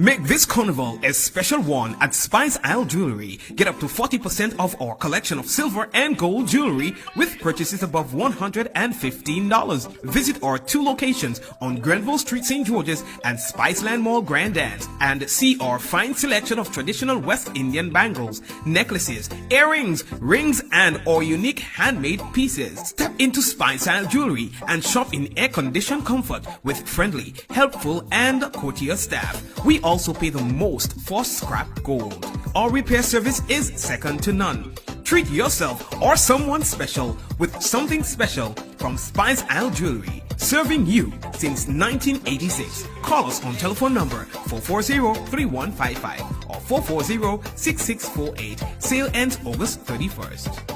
Make this carnival a special one at Spice Isle Jewelry. Get up to 40% off our collection of silver and gold jewelry with purchases above $115. Visit our 2 locations on Grenville Street, St. George's and Spiceland Mall, Grand Anse, and see our fine selection of traditional West Indian bangles, necklaces, earrings, rings, and our unique handmade pieces. Step into Spice Isle Jewelry and shop in air-conditioned comfort with friendly, helpful, and courteous staff. We also pay the most for scrap gold. Our repair service is second to none. Treat yourself or someone special with something special from Spice Isle Jewelry, serving you since 1986. Call us on telephone number 440-3155 or 440-6648. Sale ends August 31st.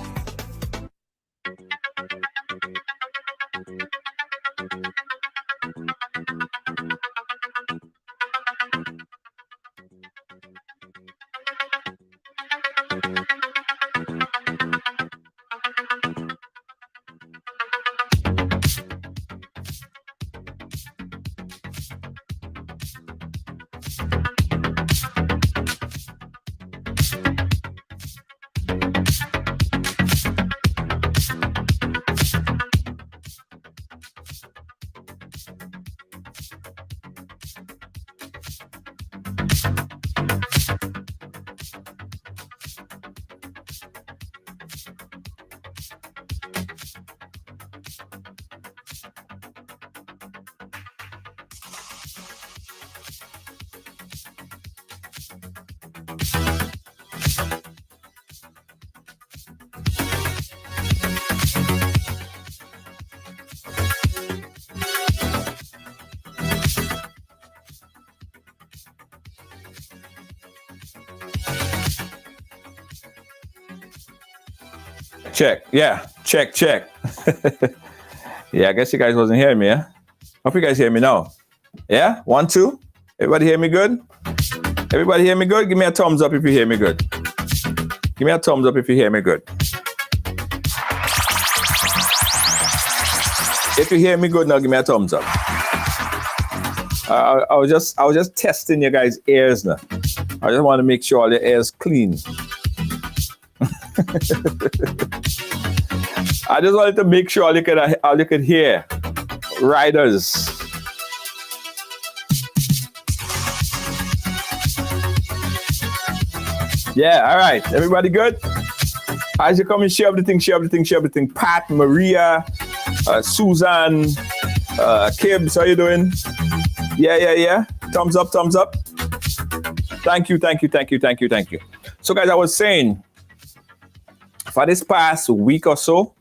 Check. Yeah. Check. Yeah, I guess you guys wasn't hearing me, yeah? Hope you guys hear me now. Yeah? 1, 2. Everybody hear me good? Everybody hear me good? Give me a thumbs up if you hear me good. Give me a thumbs up if you hear me good. If you hear me good, now give me a thumbs up. I was just testing your guys' ears now. I just want to make sure all your ears clean. I just wanted to make sure all you could hear. Riders. Yeah, all right. Everybody good? As you come and share everything. Pat, Maria, Susan, Kibbs, how you doing? Yeah. Thumbs up. Thank you. So guys, I was saying, for this past week or so,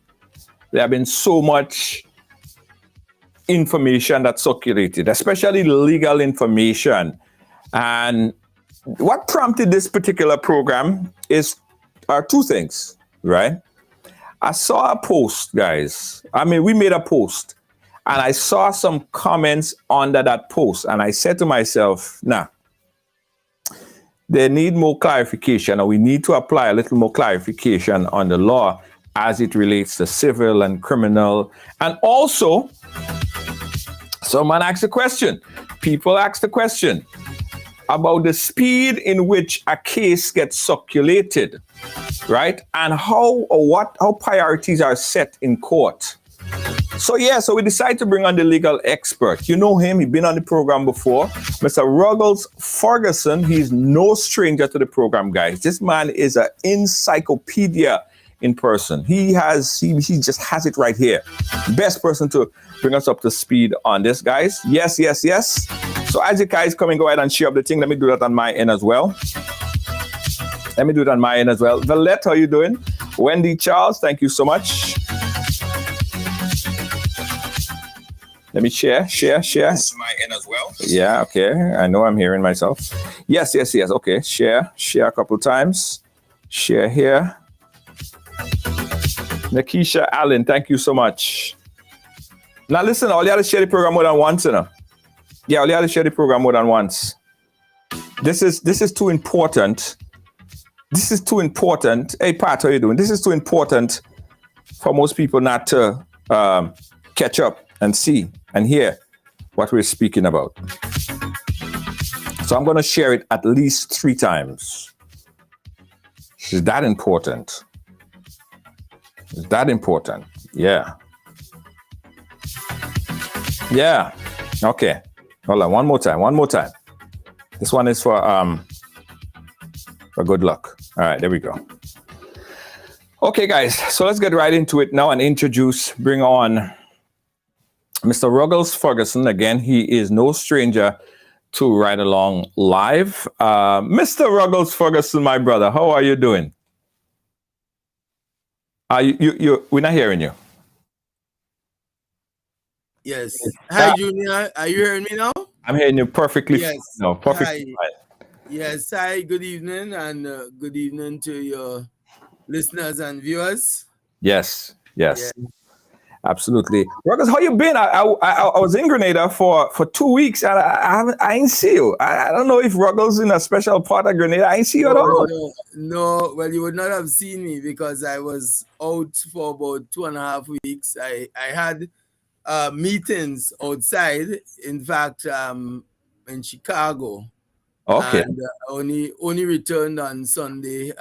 there have been so much information that circulated, especially legal information. And what prompted this particular program are 2 things, right? I saw a post, guys. We made a post, and I saw some comments under that post, and I said to myself, they need more clarification, or we need to apply a little more clarification on the law as it relates to civil and criminal. And also, someone asked a question. People asked the question. about the speed in which a case gets circulated, right? And how priorities are set in court. So we decided to bring on the legal expert. You know him, he's been on the program before. Mr. Ruggles Ferguson, he's no stranger to the program, guys. This man is an encyclopedia in person. He just has it right here. Best person to bring us up to speed on this, guys. Yes. So as you guys come and go ahead and share up the thing, let me do that on my end as well. Valette, how you doing? Wendy Charles, thank you so much. Let me share. That's my end as well. Yeah, okay. I know I'm hearing myself. Yes. Okay, share a couple times. Share here. Nakisha Allen, thank you so much. Now listen, all you have to share the program more than once, you know. Yeah, all you have to share the program more than once. This is too important. Hey, Pat, how you doing? This is too important for most people not to catch up and see and hear what we're speaking about. So I'm going to share it at least 3 times. Is that important? Yeah. Okay. Hold on. One more time. This one is for good luck. All right, there we go. Okay, guys. So let's get right into it now and bring on Mr. Ruggles Ferguson. Again, he is no stranger to Ridealong Live. Mr. Ruggles Ferguson, my brother, how are you doing? We're not hearing you. Yes. Hi, Junior. Are you hearing me now? I'm hearing you perfectly. Yes. No, perfectly fine. Yes. Hi. Good evening, and good evening to your listeners and viewers. Yes. Absolutely. Ruggles, how you been? I was in Grenada for 2 weeks, and I ain't see you. I don't know if Ruggles in a special part of Grenada. I ain't see you at all. No, well, you would not have seen me because I was out for about 2.5 weeks. I had meetings outside, in fact, in Chicago. Okay. And only returned on Sunday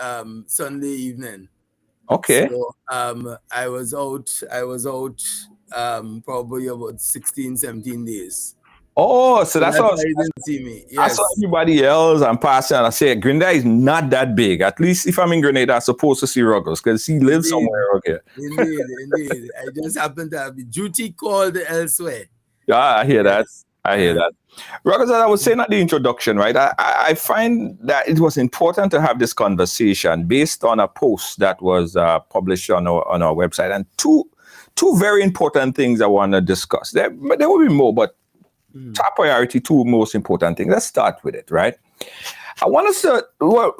evening. Okay. So I was out probably about 16, 17 days. Oh, so that's why you didn't see me. Yes. I saw everybody else. I'm passing and I say Grenada is not that big. At least if I'm in Grenada, I'm supposed to see Ruggles because he lives somewhere over here. Indeed. I just happened to have duty called elsewhere. Yeah, I hear that. Ruggles, as I was saying at the introduction, right? I find that it was important to have this conversation based on a post that was published on our website, and two very important things I want to discuss. There will be more, but top priority, 2 most important things. Let's start with it, right? I want us to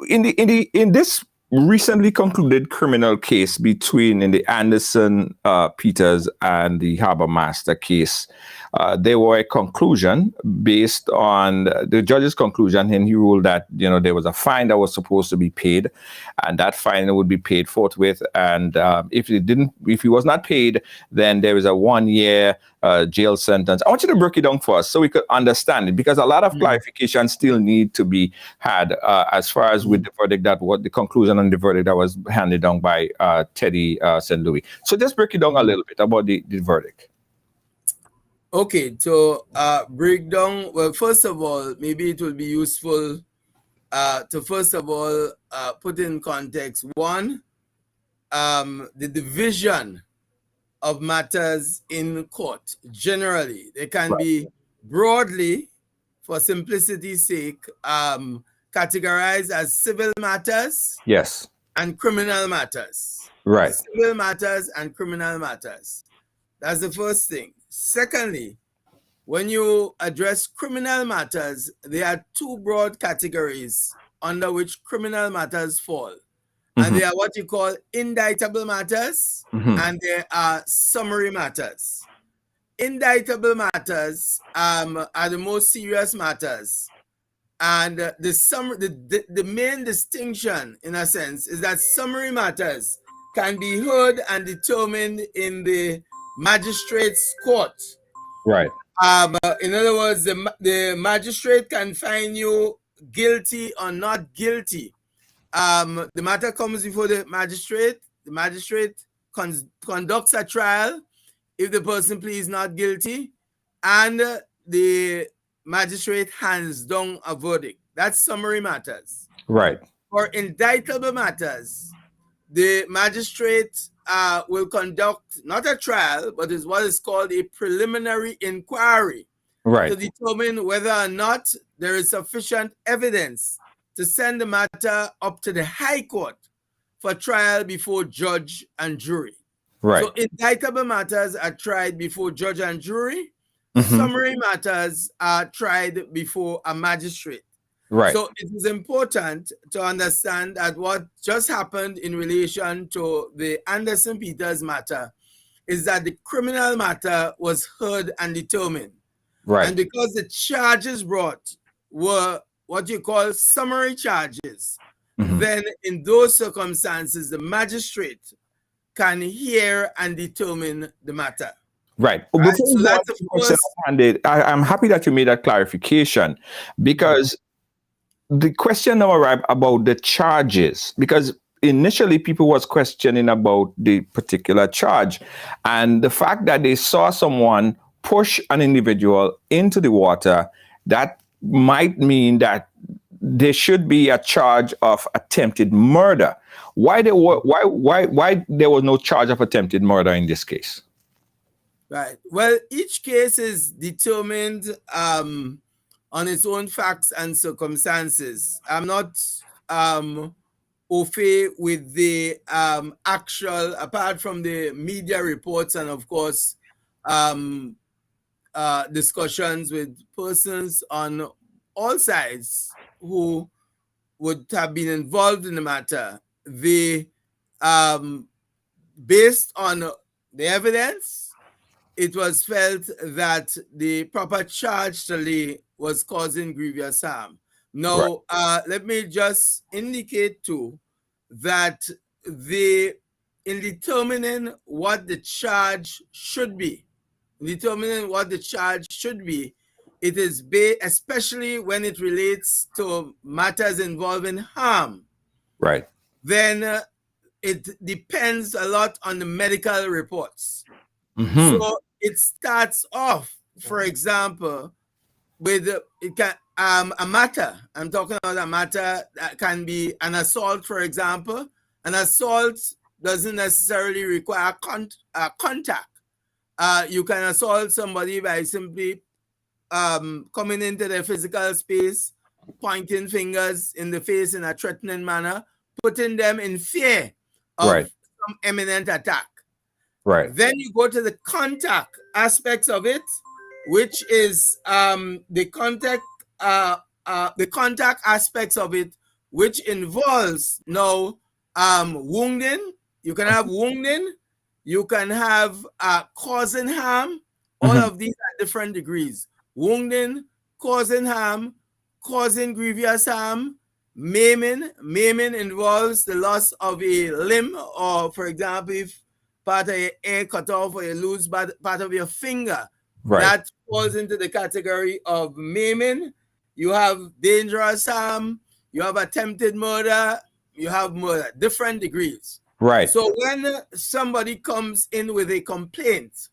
in this recently concluded criminal case between in the Anderson Peters and the Harbor Master case. There were a conclusion based on the judge's conclusion, and he ruled that there was a fine that was supposed to be paid, and that fine would be paid forthwith. And if he was not paid, then there is a 1-year jail sentence. I want you to break it down for us so we could understand it, because a lot of clarification still need to be had as far as with the verdict the conclusion on the verdict that was handed down by Teddy St. Louis. So just break it down a little bit about the verdict. Okay, so break down. Well, first of all, maybe it will be useful to first of all put in context one, the division of matters in court. Generally, they can be broadly, for simplicity's sake, categorized as civil matters, yes, and criminal matters. Right. Civil matters and criminal matters. That's the first thing. Secondly, when you address criminal matters, there are 2 broad categories under which criminal matters fall. And they are what you call indictable matters, and there are summary matters. Indictable matters are the most serious matters. And the main distinction, in a sense, is that summary matters can be heard and determined in the magistrate's court. Right. In other words, the magistrate can find you guilty or not guilty. The matter comes before the magistrate. The magistrate conducts a trial if the person pleads not guilty, and the magistrate hands down a verdict. That's summary matters. Right. For indictable matters, the magistrate will conduct not a trial, but is what is called a preliminary inquiry Right. to determine whether or not there is sufficient evidence to send the matter up to the High Court for trial before judge and jury. Right. So indictable matters are tried before judge and jury. Mhm. Summary matters are tried before a magistrate. Right. So it is important to understand that what just happened in relation to the Anderson Peters matter is that the criminal matter was heard and determined. Right. And because the charges brought were what you call summary charges, Mhm. then in those circumstances, the magistrate can hear and determine the matter. Right. Right? Before So we go that's on the to the question first. at hand, I'm happy that you made that clarification, because the question now arrived about the charges, because initially people was questioning about the particular charge, and the fact that they saw someone push an individual into the water, that might mean that there should be a charge of attempted murder. Why there was no charge of attempted murder in this case? Right. Well, each case is determined on its own facts and circumstances. I'm not au fait with the actual, apart from the media reports and of course discussions with persons on all sides who would have been involved in the matter. The based on the evidence, it was felt that the proper charge to lay was causing grievous harm. Now, let me just indicate too that in determining what the charge should be, it is especially when it relates to matters involving harm. Right. Then it depends a lot on the medical reports. Mhm. So it starts off, for example, with a matter. I'm talking about a matter that can be an assault, for example. An assault doesn't necessarily require contact. You can assault somebody by simply coming into their physical space, pointing fingers in the face in a threatening manner, putting them in fear of Right. some imminent attack. Right. Then you go to the contact aspects of it, which is the contact aspects of it, which involves now wounding. You can have wounding, you can have causing harm. All of these are different degrees. Wounding, causing harm, causing grievous harm, maiming. Maiming involves the loss of a limb, or for example, if part of your ear cut off or you lose part of your finger. Right. That falls into the category of maiming. You have dangerous harm, you have attempted murder, you have murder, different degrees. Right. So when somebody comes in with a complaint,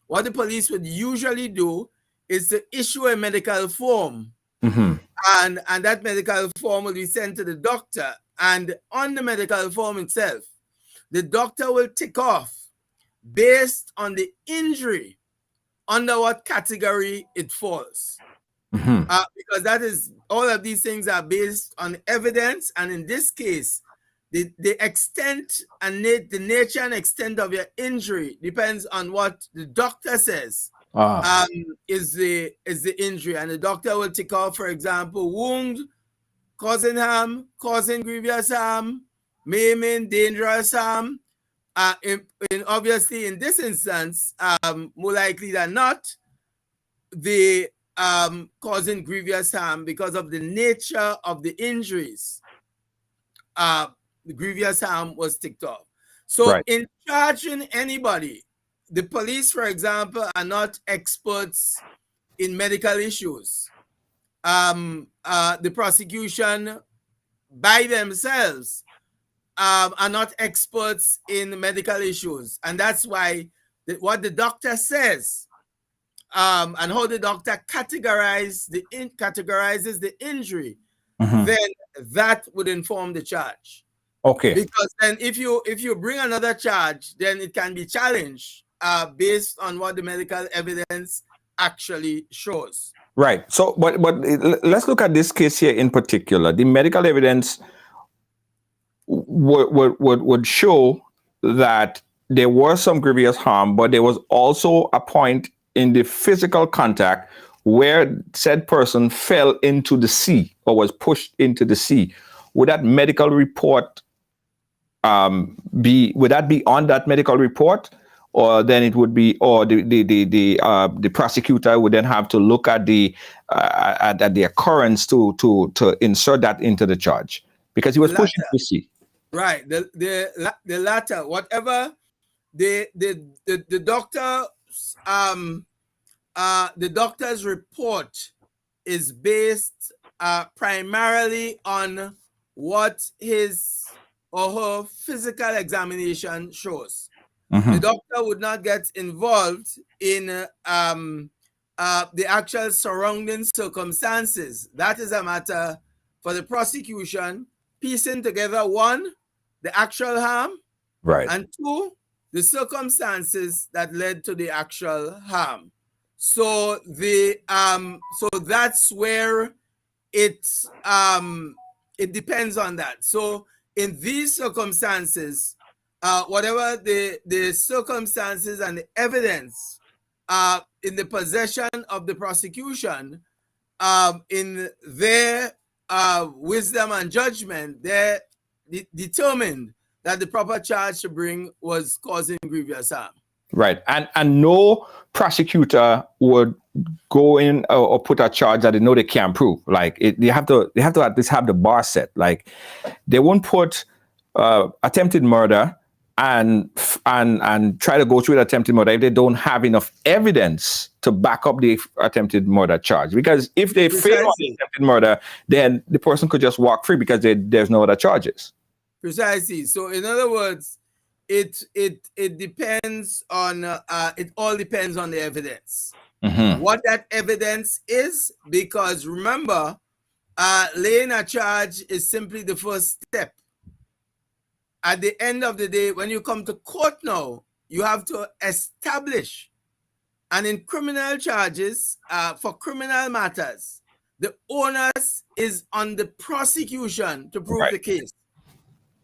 what the police would usually do is to issue a medical form. Mhm. And that medical form will be sent to the doctor. And on the medical form itself, the doctor will tick off based on the injury under what category it falls. Mhm. Because that is, all of these things are based on evidence. And in this case, the extent and the nature and extent of your injury depends on what the doctor says is the injury. And the doctor will tick off, for example, wound, causing harm, causing grievous harm, maiming, dangerous harm. Obviously, in this instance, more likely than not, the causing grievous harm because of the nature of the injuries. The grievous harm was ticked off. So Right. in charging anybody, the police, for example, are not experts in medical issues. the prosecution by themselves are not experts in medical issues, and that's why what the doctor says and how the doctor categorizes the injury, then that would inform the charge. Okay. Because then if you bring another charge, then it can be challenged based on what the medical evidence actually shows. Right. So, but let's look at this case here in particular. The medical evidence would show that there was some grievous harm, but there was also a point in the physical contact where said person fell into the sea or was pushed into the sea. Would that medical report would that be on that medical report? Or then it would be, or the prosecutor would then have to look at the occurrence to insert that into the charge because he was pushed into the sea. Right. The latter, whatever the doctor's report is based primarily on what his or her physical examination shows. The doctor would not get involved in the actual surrounding circumstances. That is a matter for the prosecution, piecing together, one, the actual harm, right, and two, the circumstances that led to the actual harm. So so that's where it depends on that. So in these circumstances, whatever the circumstances and the evidence in the possession of the prosecution, in their wisdom and judgment, they determined that the proper charge to bring was causing grievous harm. Right, and no prosecutor would go in or put a charge that they know they can't prove. Like they have to at least have the bar set. Like they won't put attempted murder and try to go through the attempted murder if they don't have enough evidence to back up the attempted murder charge. Because if they fail on the attempted murder, then the person could just walk free because there's no other charges. Precisely. So in other words, it depends on it all depends on the evidence. What that evidence is, because remember, laying a charge is simply the first step. At the end of the day, when you come to court now, you have to establish. And in criminal charges, for criminal matters, the onus is on the prosecution to prove the case.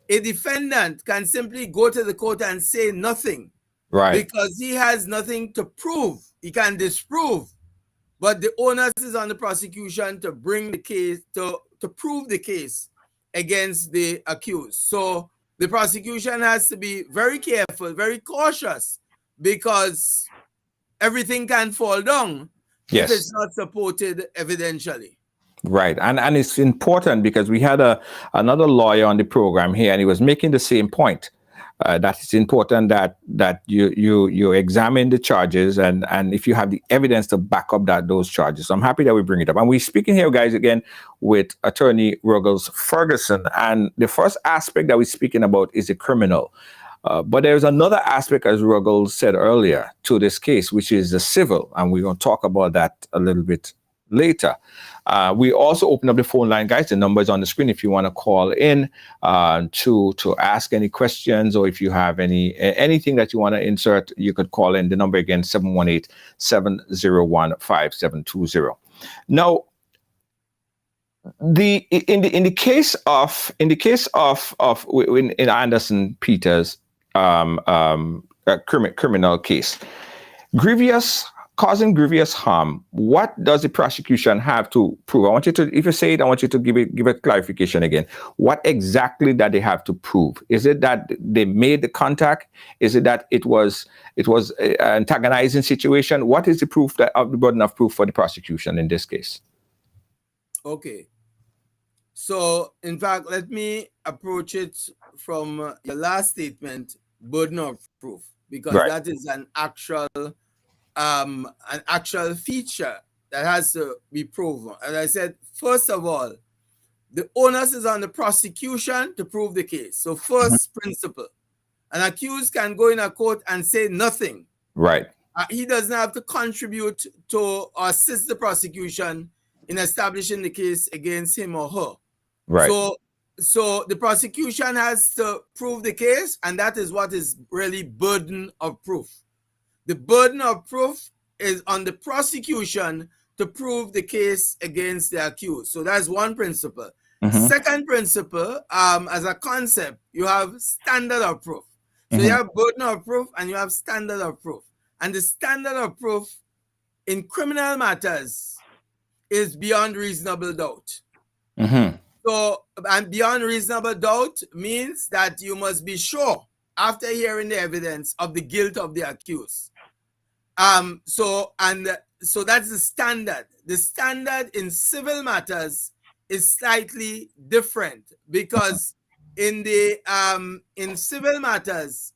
A defendant can simply go to the court and say nothing, because he has nothing to prove. He can disprove, but the onus is on the prosecution to bring the case, to prove the case against the accused. So the prosecution has to be very careful, very cautious, because everything can fall down if it's not supported evidentially. Right, and it's important because we had another lawyer on the program here, and he was making the same point that it's important that you examine the charges and if you have the evidence to back up those charges. So I'm happy that we bring it up, and we're speaking here, guys, again with Attorney Ruggles Ferguson, and the first aspect that we're speaking about is the criminal. But there's another aspect, as Ruggles said earlier, to this case, which is the civil, and we're going to talk about that a little bit later. We also open up the phone line, guys. The number is on the screen if you want to call in to ask any questions, or if you have anything that you want to insert, you could call in. The number again, 718-701-5720. Now, in the case of Anderson Peters' criminal case, causing grievous harm, what does the prosecution have to prove? I want you to, if you say it, I want you to give a clarification again. What exactly that they have to prove? Is it that they made the contact? Is it that it was an antagonizing situation? What is the proof the burden of proof for the prosecution in this case? Okay. So, in fact, let me approach it from your last statement, burden of proof, because that is an actual feature that has to be proven. As I said, first of all, the onus is on the prosecution to prove the case. So first principle, an accused can go in a court and say nothing. Right. He doesn't have to contribute to or assist the prosecution in establishing the case against him or her. Right. So the prosecution has to prove the case, and that is what is really burden of proof. The burden of proof is on the prosecution to prove the case against the accused. So that's one principle. Second principle, as a concept, you have standard of proof. So you have burden of proof and you have standard of proof. And the standard of proof in criminal matters is beyond reasonable doubt. So, and beyond reasonable doubt means that you must be sure after hearing the evidence of the guilt of the accused. So that's the standard. The standard in civil matters is slightly different because in civil matters,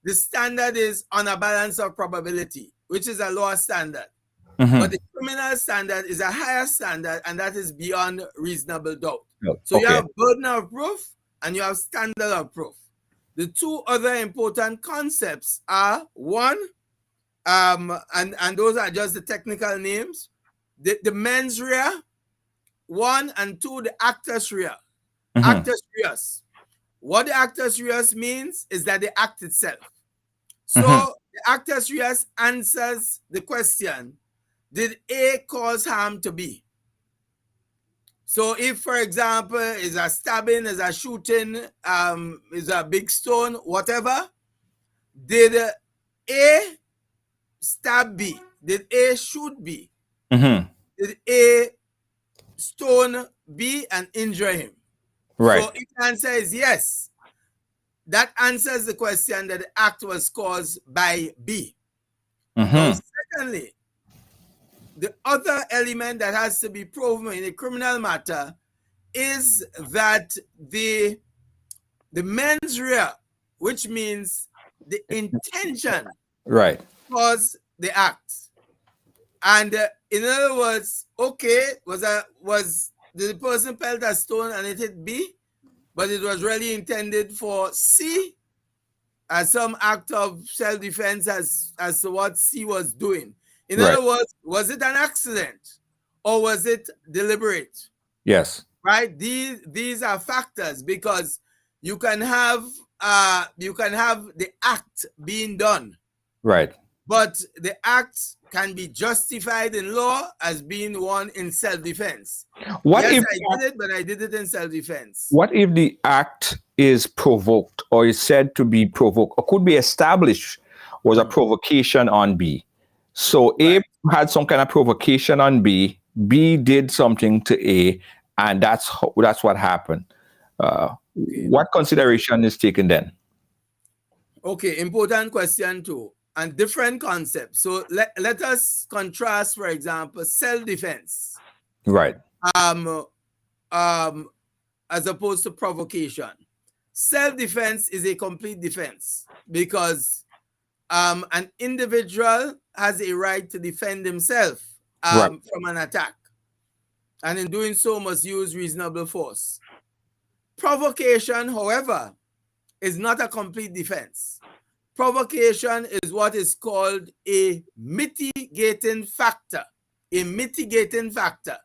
the standard is on a balance of probability, which is a lower standard. But the criminal standard is a higher standard, and that is beyond reasonable doubt. So you have burden of proof and you have standard of proof. The two other important concepts are one, and those are just the technical names, the mens rea, one, and two, the actus rea. Actus reus. What the actus reus means is that the act itself. So the actus reus answers the question, did A cause harm to B? So if, for example, is a stabbing, is a shooting, is a big stone, whatever, did A stab B? Did A shoot B? Did A stone B and injure him? Right. So if the answer is yes, that answers the question that the act was caused by B. Now, secondly, the other element that has to be proven in a criminal matter is that the mens rea, which means the intention, Right, caused the act. And in other words, okay, did the person pelt a stone and it hit B, but it was really intended for C as some act of self-defense as to what C was doing. In other words, was it an accident or was it deliberate? Yes. Right? These are factors because you can have the act being done. Right. But the act can be justified in law as being one in self-defense. Yes, I did it, but I did it in self-defense. What if the act is provoked or is said to be provoked or could be established was a provocation on B? So A had some kind of provocation on B, B did something to A, and that's what happened. What consideration is taken then? Okay, important question too, and different concepts. So let us contrast, for example, self-defense. Right. As opposed to provocation. Self-defense is a complete defense because an individual has a right to defend himself from an attack, and in doing so must use reasonable force. Provocation, however, is not a complete defense. Provocation is what is called a mitigating factor. A mitigating factor.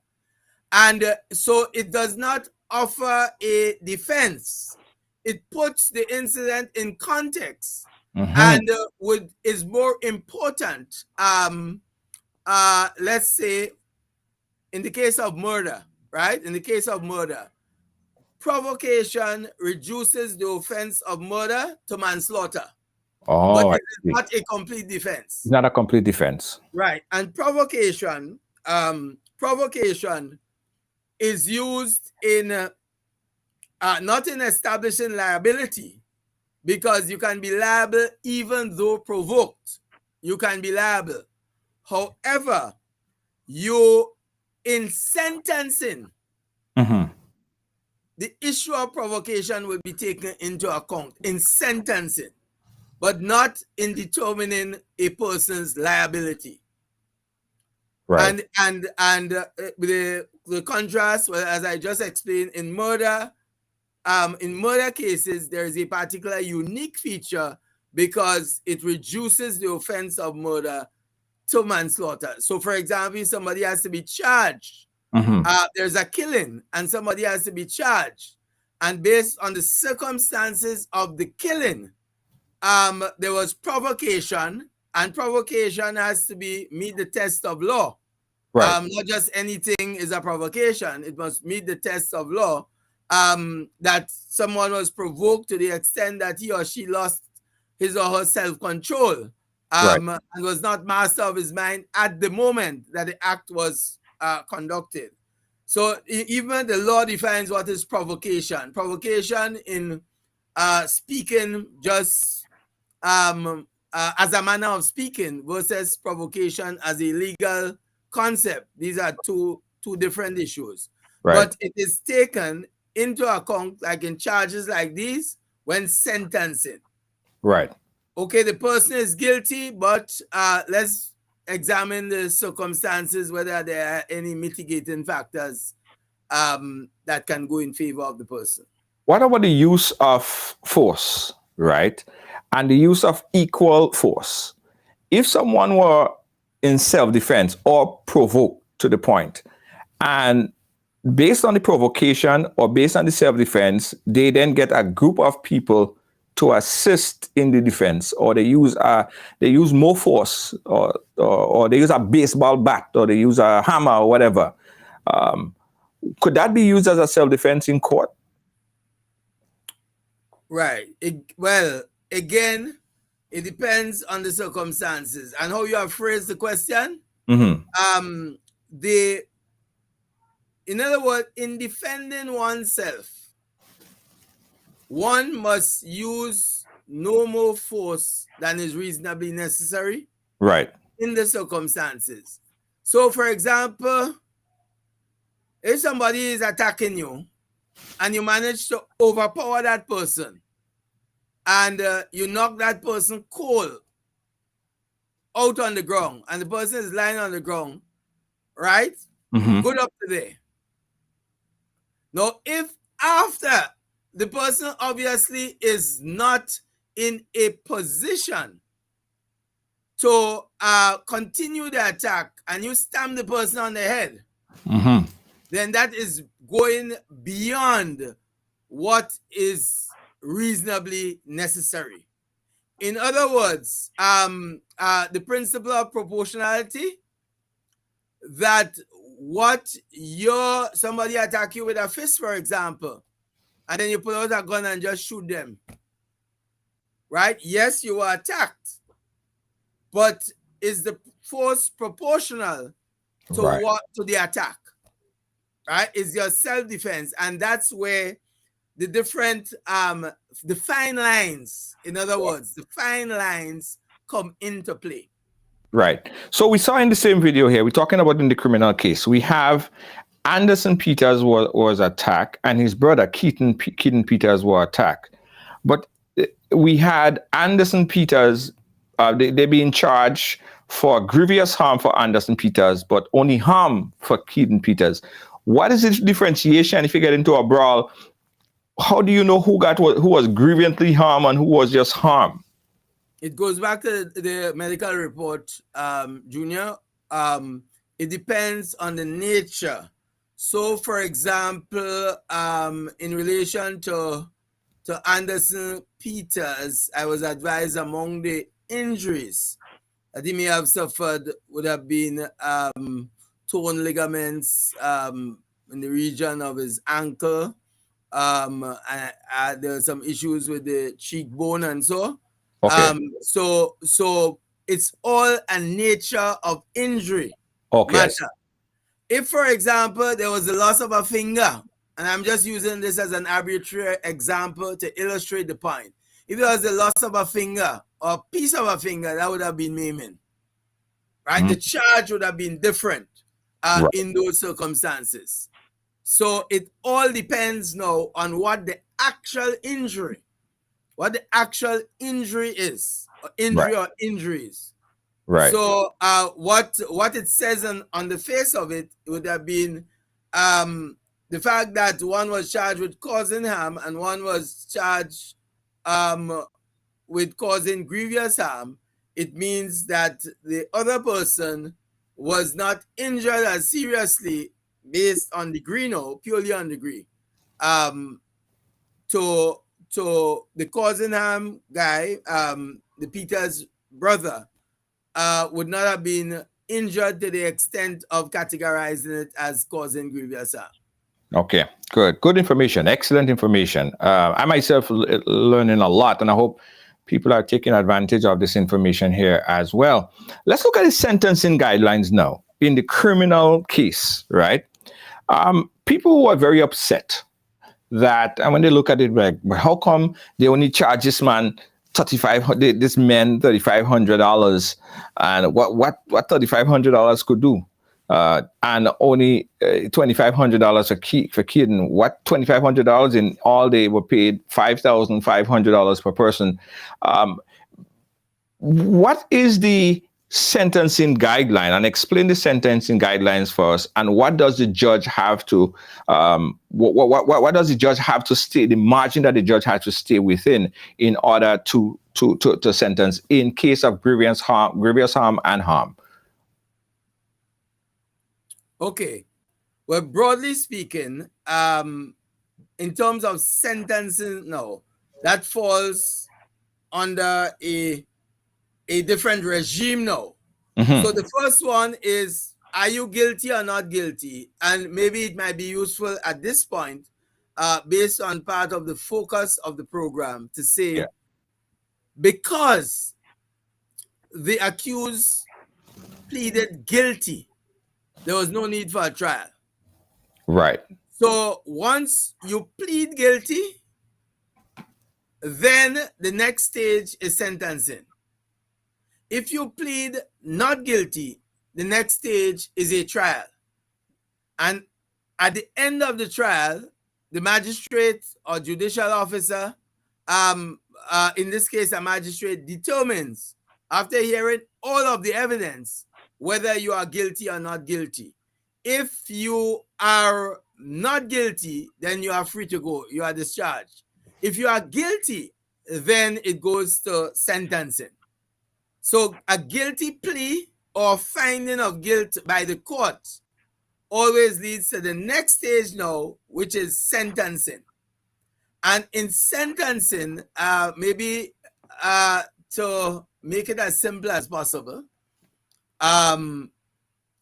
And so it does not offer a defense. It puts the incident in context and is more important. Let's say in the case of murder, right? In the case of murder, provocation reduces the offense of murder to manslaughter. Oh, but it is not a complete defense. It's not a complete defense. Right. And provocation is used in not in establishing liability, because you can be liable even though provoked. You can be liable. However, in sentencing, the issue of provocation will be taken into account in sentencing, but not in determining a person's liability. Right. And the contrast, well, as I just explained, in murder cases, there is a particular unique feature because it reduces the offense of murder to manslaughter. So, for example, somebody has to be charged. There's a killing and somebody has to be charged. And based on the circumstances of the killing, there was provocation, and provocation has to meet the test of law. Right. Not just anything is a provocation. It must meet the test of law. That someone was provoked to the extent that he or she lost his or her self-control, and was not master of his mind at the moment that the act was conducted. So even the law defines what is provocation. Provocation in speaking just as a manner of speaking versus provocation as a legal concept. These are two different issues. Right. But it is taken into account, like in charges like these, when sentencing. Right. Okay, the person is guilty, but let's examine the circumstances, whether there are any mitigating factors that can go in favor of the person. What about the use of force, right? And the use of equal force? If someone were in self-defense or provoked to the point, and based on the provocation or based on the self-defense, they then get a group of people to assist in the defense, or they use more force, or they use a baseball bat, or they use a hammer or whatever. Could that be used as a self-defense in court? Right. Well, again, it depends on the circumstances and how you have phrased the question. Mm-hmm. In other words, in defending oneself, one must use no more force than is reasonably necessary. Right. In the circumstances. So, for example, if somebody is attacking you and you manage to overpower that person and you knock that person cold out on the ground and the person is lying on the ground, right? Mm-hmm. Good up to there. Now, if after the person obviously is not in a position to continue the attack and you stamp the person on the head, mm-hmm. then that is going beyond what is reasonably necessary. In other words, the principle of proportionality, that somebody attack you with a fist, for example, and then you pull out a gun and just shoot them, right? Yes, you were attacked, but is the force proportional to to the attack, right? Is your self-defense, and that's where the different the fine lines, in other words, the fine lines come into play. Right. So we saw in the same video here, we're talking about in the criminal case, we have Anderson Peters was attacked and his brother Keaton Peters was attacked. But we had Anderson Peters, they being charged for grievous harm for Anderson Peters, but only harm for Keaton Peters. What is the differentiation if you get into a brawl? How do you know who was grievously harmed and who was just harmed? It goes back to the medical report, Junior. It depends on the nature. So, for example, in relation to Anderson Peters, I was advised among the injuries that he may have suffered would have been torn ligaments in the region of his ankle. There were some issues with the cheekbone and so. Okay. So it's all a nature of injury Okay. matter. If, for example, there was the loss of a finger, and I'm just using this as an arbitrary example to illustrate the point. If there was the loss of a finger or a piece of a finger, that would have been maiming, right? Mm-hmm. The charge would have been different in those circumstances. So it all depends now on what the actual injury is, or injuries. Right. So what it says on the face of it would have been the fact that one was charged with causing harm and one was charged with causing grievous harm. It means that the other person was not injured as seriously based on degree, no, purely on degree. To the causing harm guy, the Peter's brother, would not have been injured to the extent of categorizing it as causing grievous harm. Okay, good information, excellent information. I myself learning a lot, and I hope people are taking advantage of this information here as well. Let's look at the sentencing guidelines now in the criminal case, right? People were very upset that, and when they look at it, like, how come they only charge this man $3,500, and what $3,500 could do? And only $2,500 for kidding. What $2,500 in all they were paid $5,500 per person. What is the sentencing guideline? And explain the sentencing guidelines for us. And what does the judge have to? What does the judge have to stay? The margin that the judge has to stay within in order to sentence in case of grievous harm and harm. Okay. Well, broadly speaking, in terms of sentencing, no, that falls under a different regime now. Mm-hmm. So the first one is, are you guilty or not guilty? And maybe it might be useful at this point, based on part of the focus of the program, to say, because the accused pleaded guilty, there was no need for a trial. Right. So once you plead guilty, then the next stage is sentencing. If you plead not guilty, the next stage is a trial. And at the end of the trial, the magistrate or judicial officer, in this case, a magistrate, determines, after hearing all of the evidence, whether you are guilty or not guilty. If you are not guilty, then you are free to go. You are discharged. If you are guilty, then it goes to sentencing. So a guilty plea or finding of guilt by the court always leads to the next stage now, which is sentencing. And in sentencing, maybe to make it as simple as possible,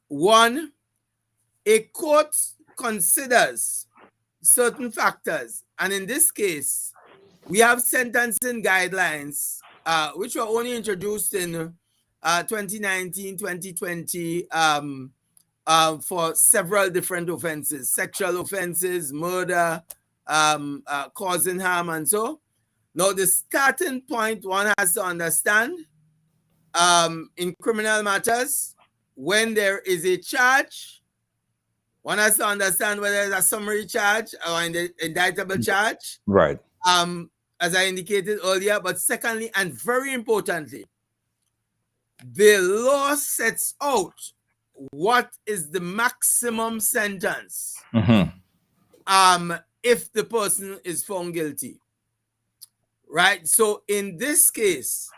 one, a court considers certain factors, and in this case, we have sentencing guidelines, which were only introduced in 2019, 2020, for several different offenses, sexual offenses, murder, causing harm, and so. Now, the starting point one has to understand, in criminal matters, when there is a charge, one has to understand whether it's a summary charge or an indictable charge. Right. As I indicated earlier, but secondly, and very importantly, the law sets out what is the maximum sentence if the person is found guilty. Right? So in this case,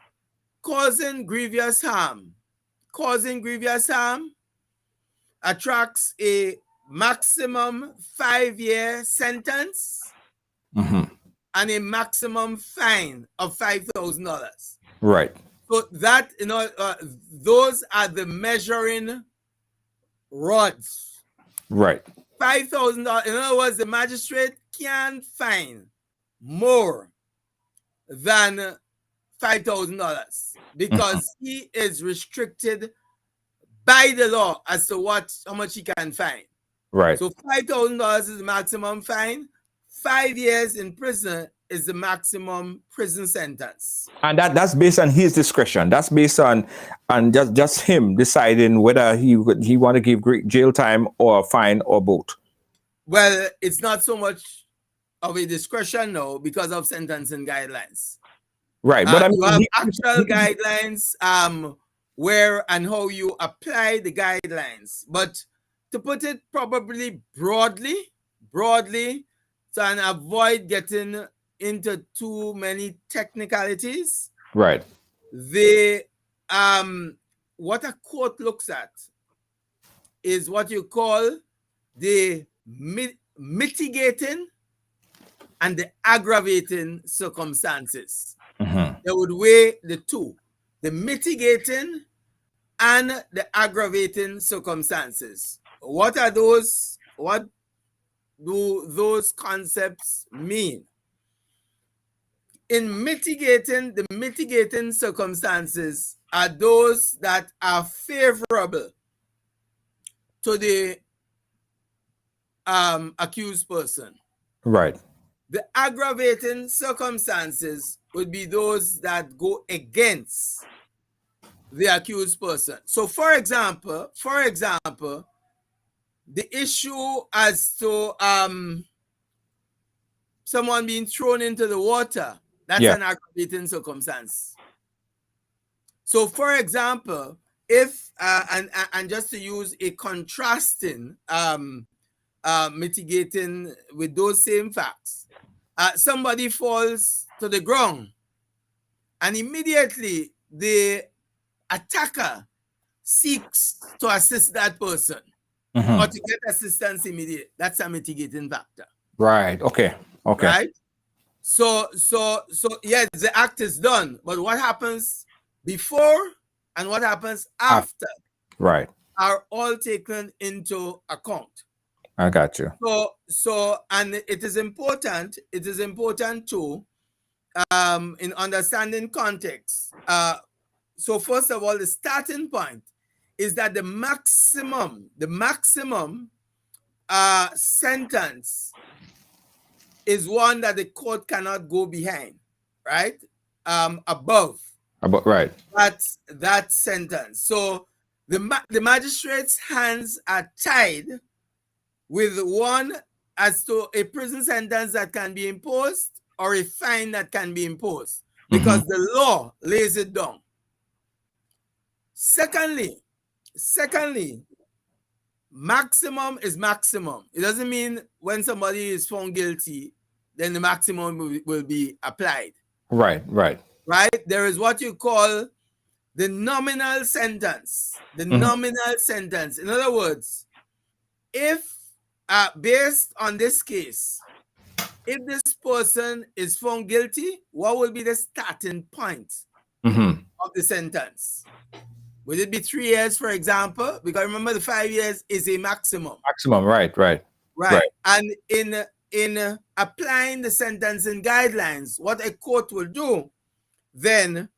causing grievous harm attracts a maximum 5-year sentence and a maximum fine of $5,000. Right. So that, those are the measuring rods. Right. $5,000. In other words, the magistrate can fine more than $5,000 because he is restricted by the law as to how much he can fine. Right. So $5,000 is the maximum fine. 5 years in prison is the maximum prison sentence. And that's based on his discretion. That's based on just him deciding whether he want to give jail time or a fine or both. Well, it's not so much of a discretion now because of sentencing guidelines. Right. But I mean, you have actual guidelines where and how you apply the guidelines. But to put it probably broadly, so and avoid getting into too many technicalities, Right. the what a court looks at is what you call the mitigating and the aggravating circumstances. They would weigh the two, the mitigating and the aggravating circumstances. What are those? What do those concepts mean? In mitigating, the mitigating circumstances are those that are favorable to the accused person. Right. The aggravating circumstances would be those that go against the accused person. So, for example, the issue as to someone being thrown into the water, that's an aggravating circumstance. So, for example, if and just to use a contrasting mitigating with those same facts, somebody falls to the ground and immediately the attacker seeks to assist that person or to get assistance immediately. That's a mitigating factor. Right. Okay. Right. So yes, the act is done, but what happens before and what happens after, right, are all taken into account. I got you. So and it is important too in understanding context. So first of all, the starting point is that the maximum sentence is one that the court cannot go behind, right? Above right, that sentence. So the magistrate's hands are tied with one as to a prison sentence that can be imposed or a fine that can be imposed, because the law lays it down. Secondly, maximum is maximum. It doesn't mean when somebody is found guilty, then the maximum will be applied. Right. There is what you call the nominal sentence. Nominal sentence. In other words, if based on this case, if this person is found guilty, what will be the starting point of the sentence? Would it be 3 years, for example? Because remember, the 5 years is a maximum. Right. And in applying the sentencing guidelines, what a court will do then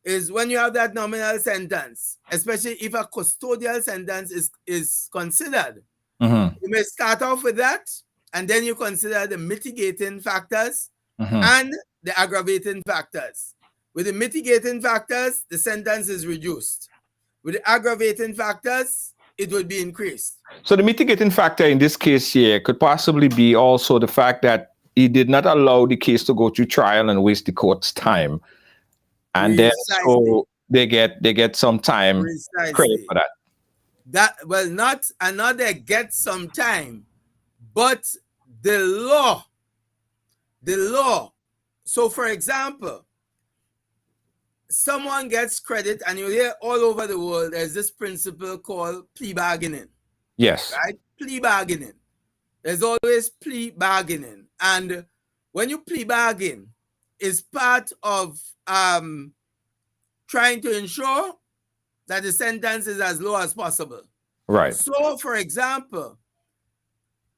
is, when you have that nominal sentence, especially if a custodial sentence is considered, you may start off with that, and then you consider the mitigating factors and the aggravating factors. With the mitigating factors, the sentence is reduced. With the aggravating factors, it would be increased. So the mitigating factor in this case here could possibly be also the fact that he did not allow the case to go through trial and waste the court's time. And then so they get some time credit for that. Not another get some time, but the law. So for example, someone gets credit, and you hear all over the world there's this principle called plea bargaining. Yes. Right? Plea bargaining. There's always plea bargaining. And when you plea bargain, is part of trying to ensure that the sentence is as low as possible. Right. So, for example,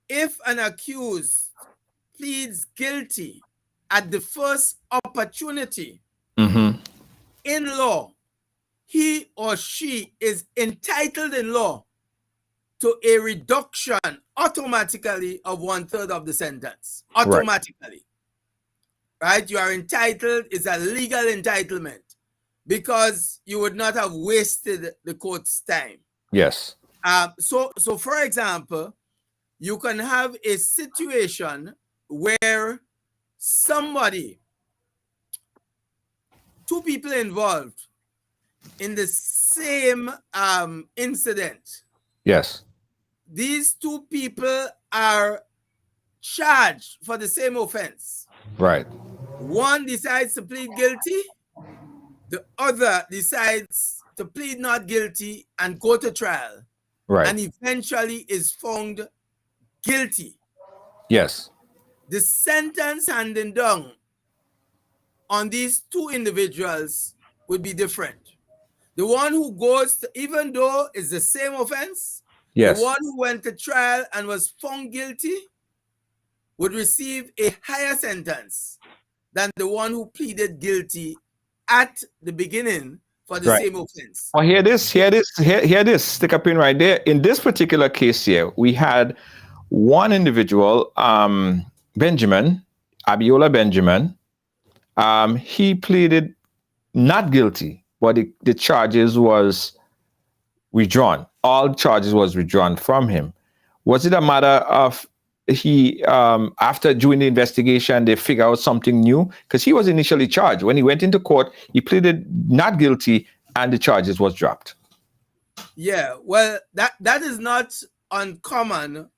if an accused pleads guilty at the first opportunity, in law, he or she is entitled in law to a reduction automatically of 1/3 of the sentence. Automatically. Right? You are entitled, it's a legal entitlement, because you would not have wasted the court's time. Yes. So for example, you can have a situation where two people involved, in the same incident. Yes. These two people are charged for the same offense. Right. One decides to plead guilty. The other decides to plead not guilty and go to trial. Right. And eventually is found guilty. Yes. The sentence handed down on these two individuals would be different. The one who goes to, even though it's the same offense, Yes. the one who went to trial and was found guilty would receive a higher sentence than the one who pleaded guilty at the beginning for the Right. same offense. Well, hear this. Stick a pin right there. In this particular case here, we had one individual, Benjamin, Abiola Benjamin. He pleaded not guilty, but the charges was withdrawn. All charges was withdrawn from him. Was it a matter of he after doing the investigation they figure out something new? Because he was initially charged. When he went into court, he pleaded not guilty and the charges was dropped. Yeah, well, that is not uncommon,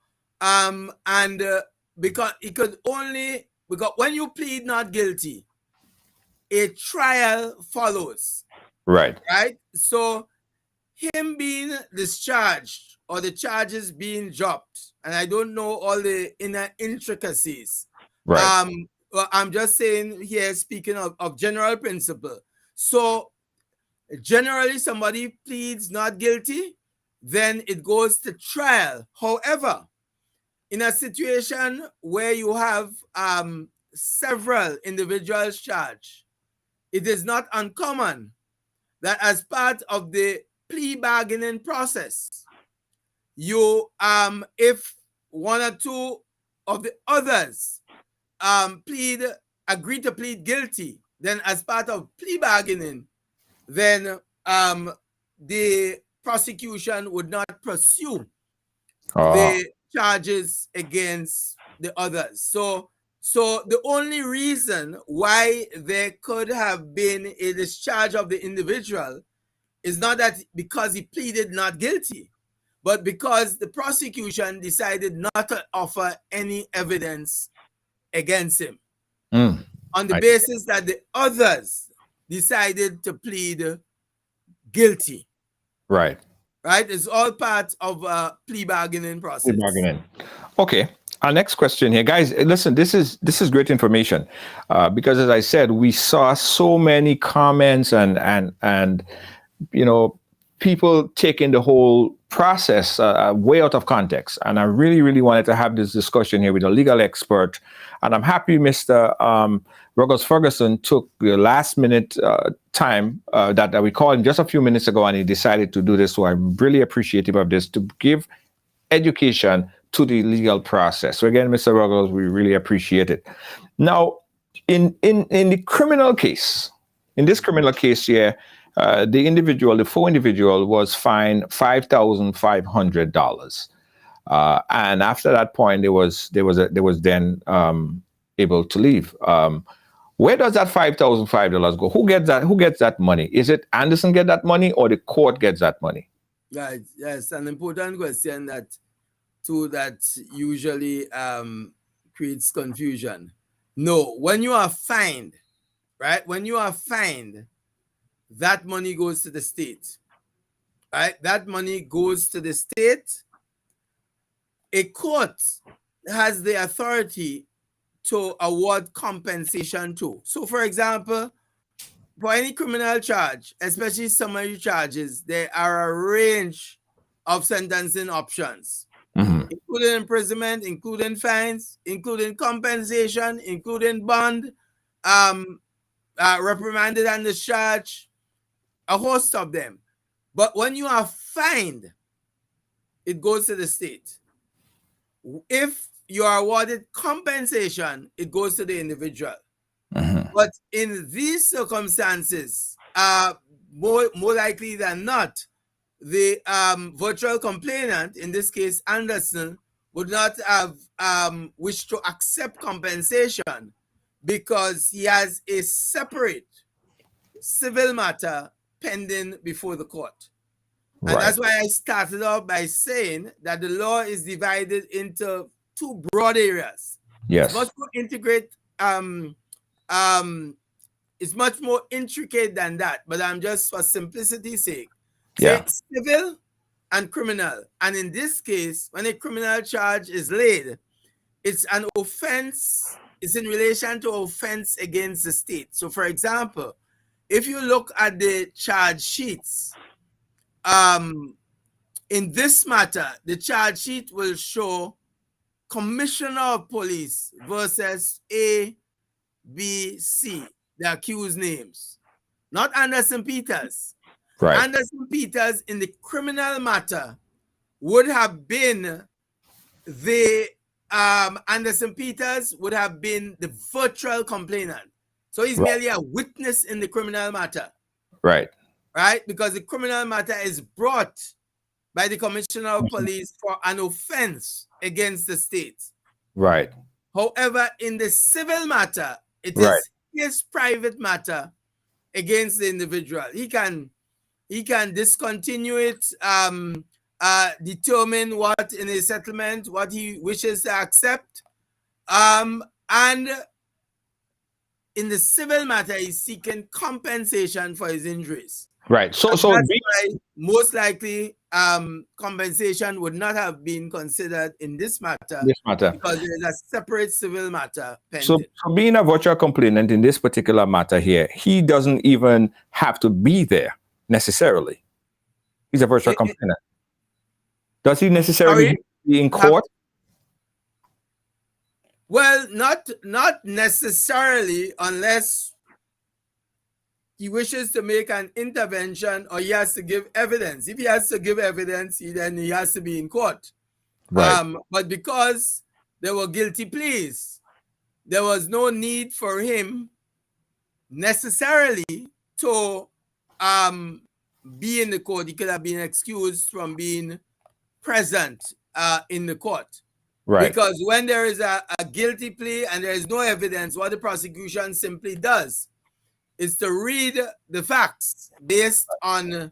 because it could only, because when you plead not guilty, a trial follows. Right. Right. So him being discharged or the charges being dropped, and I don't know all the inner intricacies. Right. Well, I'm just saying here, speaking of general principle. So generally, somebody pleads not guilty, then it goes to trial. However, in a situation where you have several individuals charged, it is not uncommon that as part of the plea bargaining process, you if one or two of the others agree to plead guilty, then as part of plea bargaining, then the prosecution would not pursue the charges against the others. So the only reason why there could have been a discharge of the individual is not that because he pleaded not guilty, but because the prosecution decided not to offer any evidence against him on the basis that the others decided to plead guilty. Right. Right? It's all part of a plea bargaining process. Plea bargaining. Okay. Our next question here, guys. Listen, this is great information because, as I said, we saw so many comments and people taking the whole process way out of context. And I really wanted to have this discussion here with a legal expert. And I'm happy Mr. Ruggles Ferguson took the last minute time that we called him just a few minutes ago, and he decided to do this. So I'm really appreciative of this, to give education to the legal process. So again, Mr. Ruggles, we really appreciate it. Now, in the criminal case, in this criminal case here, the four individual was fined $5,500, and after that point, they was then able to leave. Where does that $5,500 go? Who gets that? Who gets that money? Is it Anderson get that money, or the court gets that money? Right. Yes, an important question that usually creates confusion. No, when you are fined, right? When you are fined, that money goes to the state, right? That money goes to the state. A court has the authority to award compensation to. So, for example, for any criminal charge, especially summary charges, there are a range of sentencing options, including imprisonment, including fines, including compensation, including bond, reprimanded and discharged, a host of them. But when you are fined, it goes to the state. If you are awarded compensation, it goes to the individual. But in these circumstances, more likely than not, the virtual complainant, in this case Anderson, would not have wished to accept compensation because he has a separate civil matter pending before the court. And Right. that's why I started off by saying that the law is divided into two broad areas. Yes. It's much more it's much more intricate than that, but I'm just for simplicity's sake. Say civil and criminal. And in this case, when a criminal charge is laid, it's an offense, it's in relation to offense against the state. So for example, if you look at the charge sheets, in this matter, the charge sheet will show Commissioner of Police versus A, B, C, the accused names, not Anderson Peters. Right. Anderson Peters in the criminal matter would have been the Anderson Peters would have been the virtual complainant. So he's merely a witness in the criminal matter. Right. Right? Because the criminal matter is brought by the Commissioner of Police for an offense against the state. Right. However, in the civil matter, it is his private matter against the individual. He can discontinue it, determine what in a settlement, what he wishes to accept. And in the civil matter, he's seeking compensation for his injuries. Right. So that's why most likely compensation would not have been considered in this matter. Because there is a separate civil matter pending. So being a virtual complainant in this particular matter here, he doesn't even have to be there necessarily. He's a virtual complainant. Does he necessarily be in court? Well, not necessarily, unless he wishes to make an intervention or he has to give evidence. If he has to give evidence, then he has to be in court. Right. But because there were guilty pleas, there was no need for him necessarily to be in the court. He could have been excused from being present in the court. Right. Because when there is a guilty plea and there is no evidence, what the prosecution simply does is to read the facts based on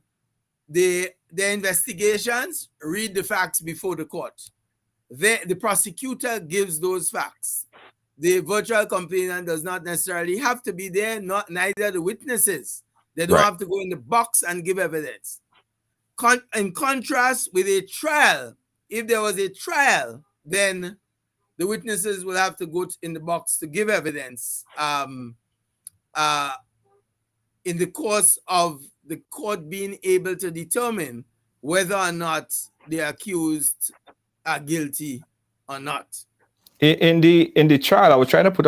the investigations, read the facts before the court. The prosecutor gives those facts. The virtual complainant does not necessarily have to be there, neither the witnesses. They don't have to go in the box and give evidence. In contrast with a trial, if there was a trial, then the witnesses will have to go in the box to give evidence in the course of the court being able to determine whether or not the accused are guilty or not. In the trial, I was trying to pull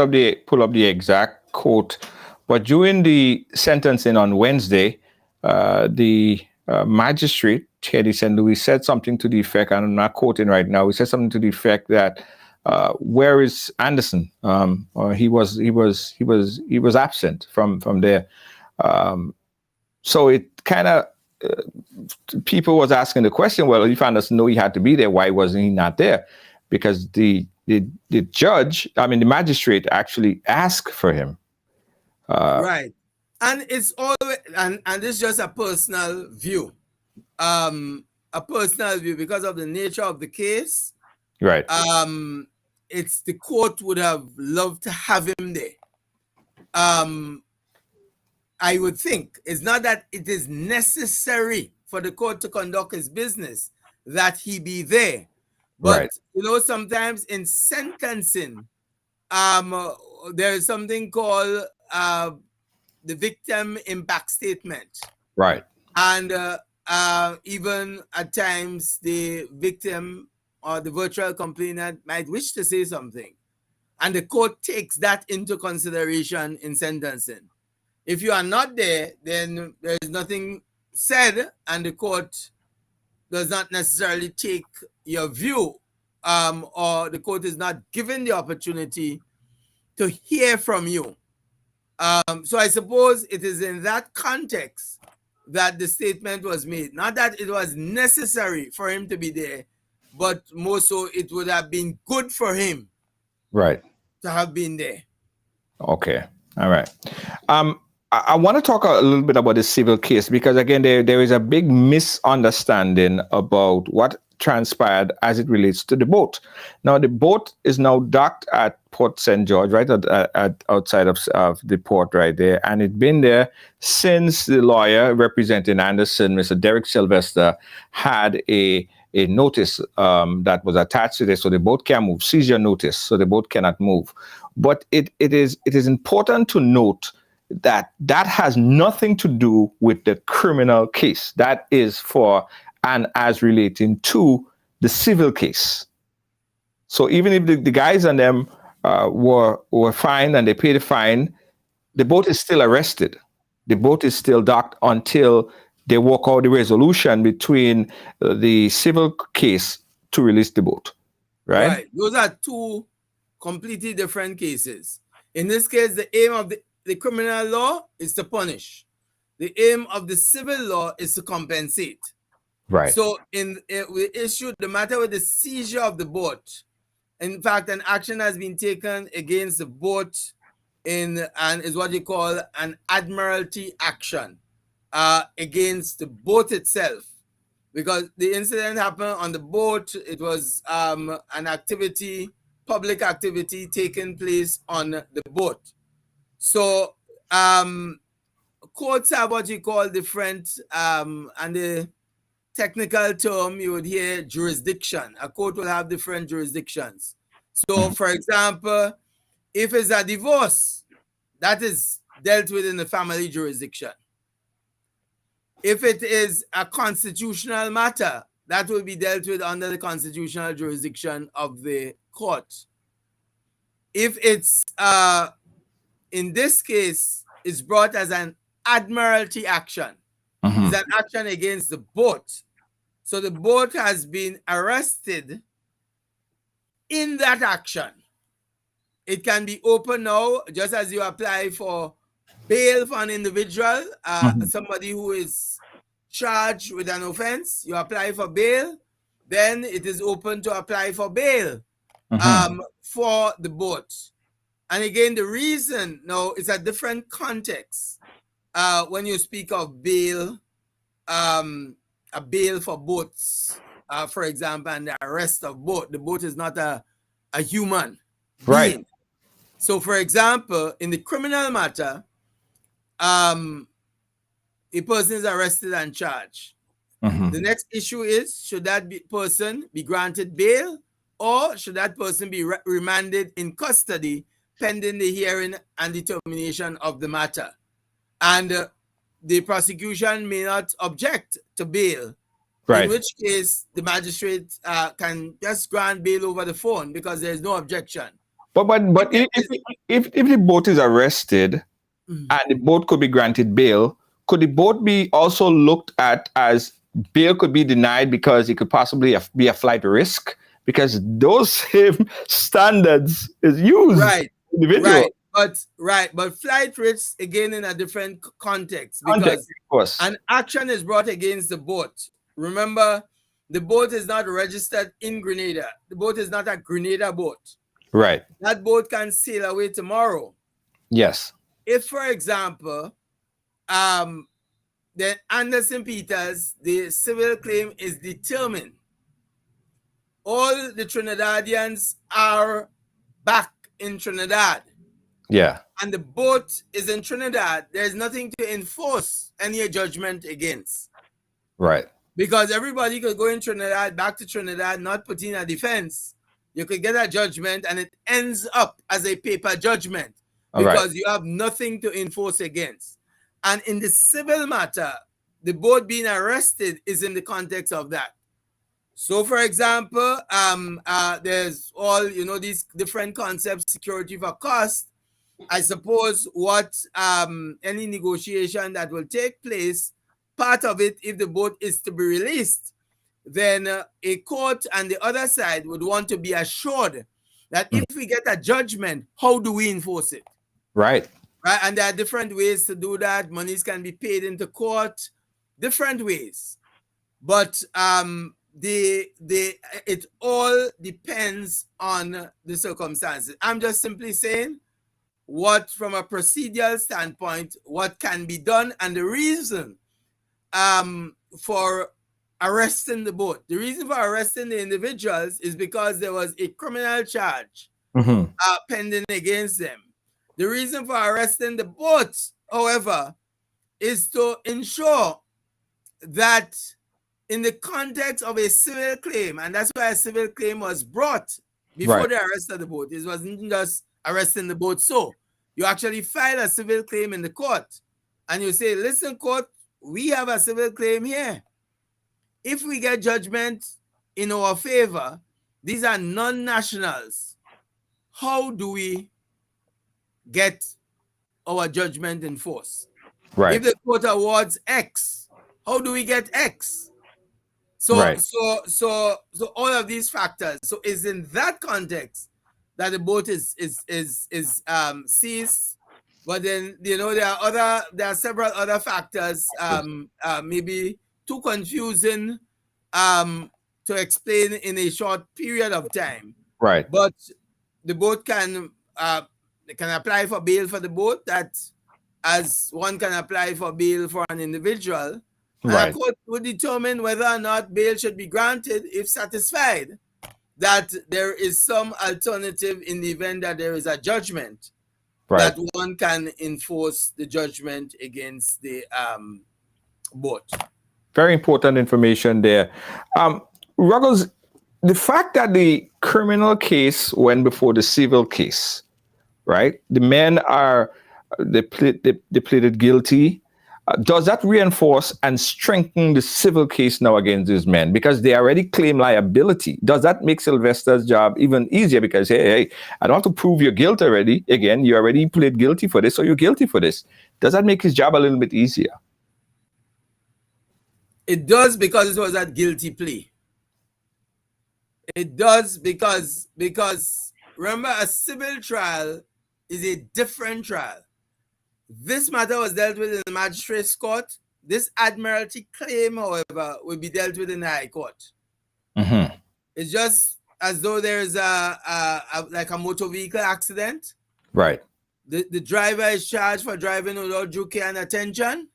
up the exact quote, but during the sentencing on Wednesday, the magistrate, Teddy St. Louis, said something to the effect, and I'm not quoting right now, he said something to the effect that where is Anderson? He was absent from there. So it kind of people was asking the question, well, if Anderson knew he had to be there, why wasn't he not there? Because the judge, the magistrate actually asked for him. Right. And it's always, and this is just a personal view. Because of the nature of the case. Right. It's the court would have loved to have him there. I would think it's not that it is necessary for the court to conduct his business that he be there. But sometimes in sentencing, there is something called the victim impact statement. Right. And even at times the victim or the virtual complainant might wish to say something. And the court takes that into consideration in sentencing. If you are not there, then there is nothing said and the court does not necessarily take your view, or the court is not given the opportunity to hear from you. So I suppose it is in that context that the statement was made. Not that it was necessary for him to be there, but more so it would have been good for him to have been there. Okay. All right. I want to talk a little bit about the civil case because, again, there is a big misunderstanding about what transpired as it relates to the boat. Now, the boat is now docked at Port St. George, right at outside of the port right there, and it's been there since the lawyer representing Anderson, Mr. Derek Sylvester, had a notice that was attached to this, so the boat can't move. Seizure notice, so the boat cannot move. But it is important to note that has nothing to do with the criminal case. That is for and as relating to the civil case. So even if the guys and them were fined and they paid a fine, the boat is still arrested. The boat is still docked until they work out the resolution between the civil case to release the boat. Right? Those are two completely different cases. In this case, the aim of the criminal law is to punish. The aim of the civil law is to compensate. Right. So we issued the matter with the seizure of the boat. In fact, an action has been taken against the boat and is what you call an admiralty action against the boat itself. Because the incident happened on the boat. It was an activity, public activity taking place on the boat. So courts have what you call different, and the technical term you would hear jurisdiction. A court will have different jurisdictions. So, for example, if it's a divorce, that is dealt with in the family jurisdiction. If it is a constitutional matter, that will be dealt with under the constitutional jurisdiction of the court. If it's, in this case, is brought as an admiralty action, it's an action against the boat. So the boat has been arrested in that action. It can be open now, just as you apply for bail for an individual, somebody who is charged with an offense, you apply for bail, then it is open to apply for bail for the boat. And again, the reason, now, it's a different context when you speak of bail, a bail for boats, for example, and the arrest of boat. The boat is not a human being. So, for example, in the criminal matter, a person is arrested and charged. The next issue is, should that person be granted bail, or should that person be remanded in custody pending the hearing and determination of the matter? And the prosecution may not object to bail, in which case the magistrate can just grant bail over the phone because there is no objection. But if the boat is arrested and the boat could be granted bail, could the boat be also looked at as bail could be denied because it could possibly be a flight risk? Because those same standards is used. Individual. But flight risk, again, in a different context, because an action is brought against the boat. Remember, the boat is not registered in Grenada. The boat is not a Grenada boat. Right. That boat can sail away tomorrow. Yes. If, for example, then Anderson Peters, the civil claim is determined. All the Trinidadians are back in Trinidad. Yeah. And the boat is in Trinidad. There's nothing to enforce any judgment against. Right. Because everybody could go in Trinidad, back to Trinidad, not put in a defense. You could get a judgment and it ends up as a paper judgment because you have nothing to enforce against. And in the civil matter, the boat being arrested is in the context of that. So, for example, there's all, these different concepts, security for cost. I suppose what any negotiation that will take place, part of it, if the boat is to be released, then a court and the other side would want to be assured that if we get a judgment, how do we enforce it? Right. And there are different ways to do that. Monies can be paid into court, different ways. But it all depends on the circumstances. I'm just simply saying what, from a procedural standpoint, what can be done and the reason for arresting the boat. The reason for arresting the individuals is because there was a criminal charge pending against them. The reason for arresting the boat, however, is to ensure that in the context of a civil claim, and that's why a civil claim was brought before the arrest of the boat. It wasn't just arresting the boat. So you actually file a civil claim in the court and you say, listen, court, we have a civil claim here. If we get judgment in our favor, these are non-nationals. How do we get our judgment enforced? Right. If the court awards X, how do we get X? So, so all of these factors. So it's in that context that the boat is seized. But then, you know, there are several other factors, maybe too confusing to explain in a short period of time. Right. But the boat can apply for bail for the boat, that as one can apply for bail for an individual. And a court would determine whether or not bail should be granted if satisfied that there is some alternative in the event that there is a judgment, that one can enforce the judgment against the boat. Very important information there. Ruggles, the fact that the criminal case went before the civil case, right? The men they pleaded guilty. Does that reinforce and strengthen the civil case now against these men? Because they already claim liability. Does that make Sylvester's job even easier? Because, hey, I don't have to prove your guilt already. Again, you already plead guilty for this, so you're guilty for this. Does that make his job a little bit easier? It does, because it was a guilty plea. It does because remember, a civil trial is a different trial. This matter was dealt with in the magistrate's court. This admiralty claim, however, will be dealt with in the High Court. It's just as though there is like a motor vehicle accident. Right. The driver is charged for driving without due care and attention.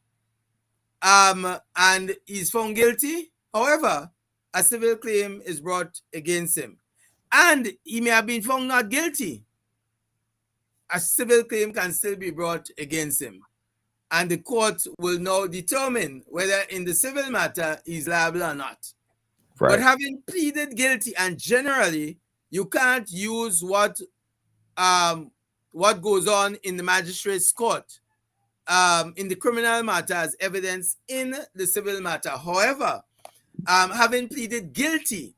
And he's found guilty. However, a civil claim is brought against him. And he may have been found not guilty. A civil claim can still be brought against him. And the court will now determine whether in the civil matter he's liable or not. Right. But having pleaded guilty, and generally you can't use what goes on in the magistrate's court in the criminal matter as evidence in the civil matter. However, having pleaded guilty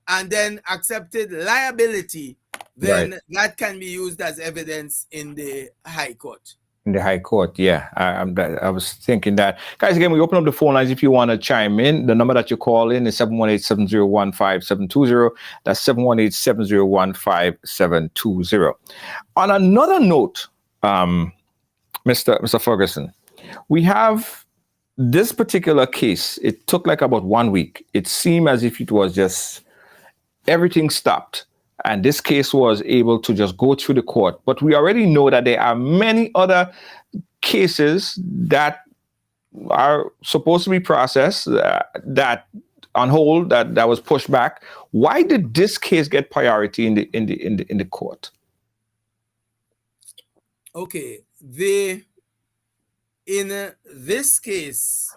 and then accepted liability, then that can be used as evidence in the High Court. In the High Court, yeah. I was thinking that. Guys, again, we open up the phone lines if you want to chime in. The number that you call in is 718-701-5720. That's 718-701-5720. On another note, Mr. Ferguson, we have this particular case. It took like about 1 week. It seemed as if it was just everything stopped. And this case was able to just go through the court. But we already know that there are many other cases that are supposed to be processed, that on hold, that was pushed back. Why did this case get priority in the court? Okay, in this case,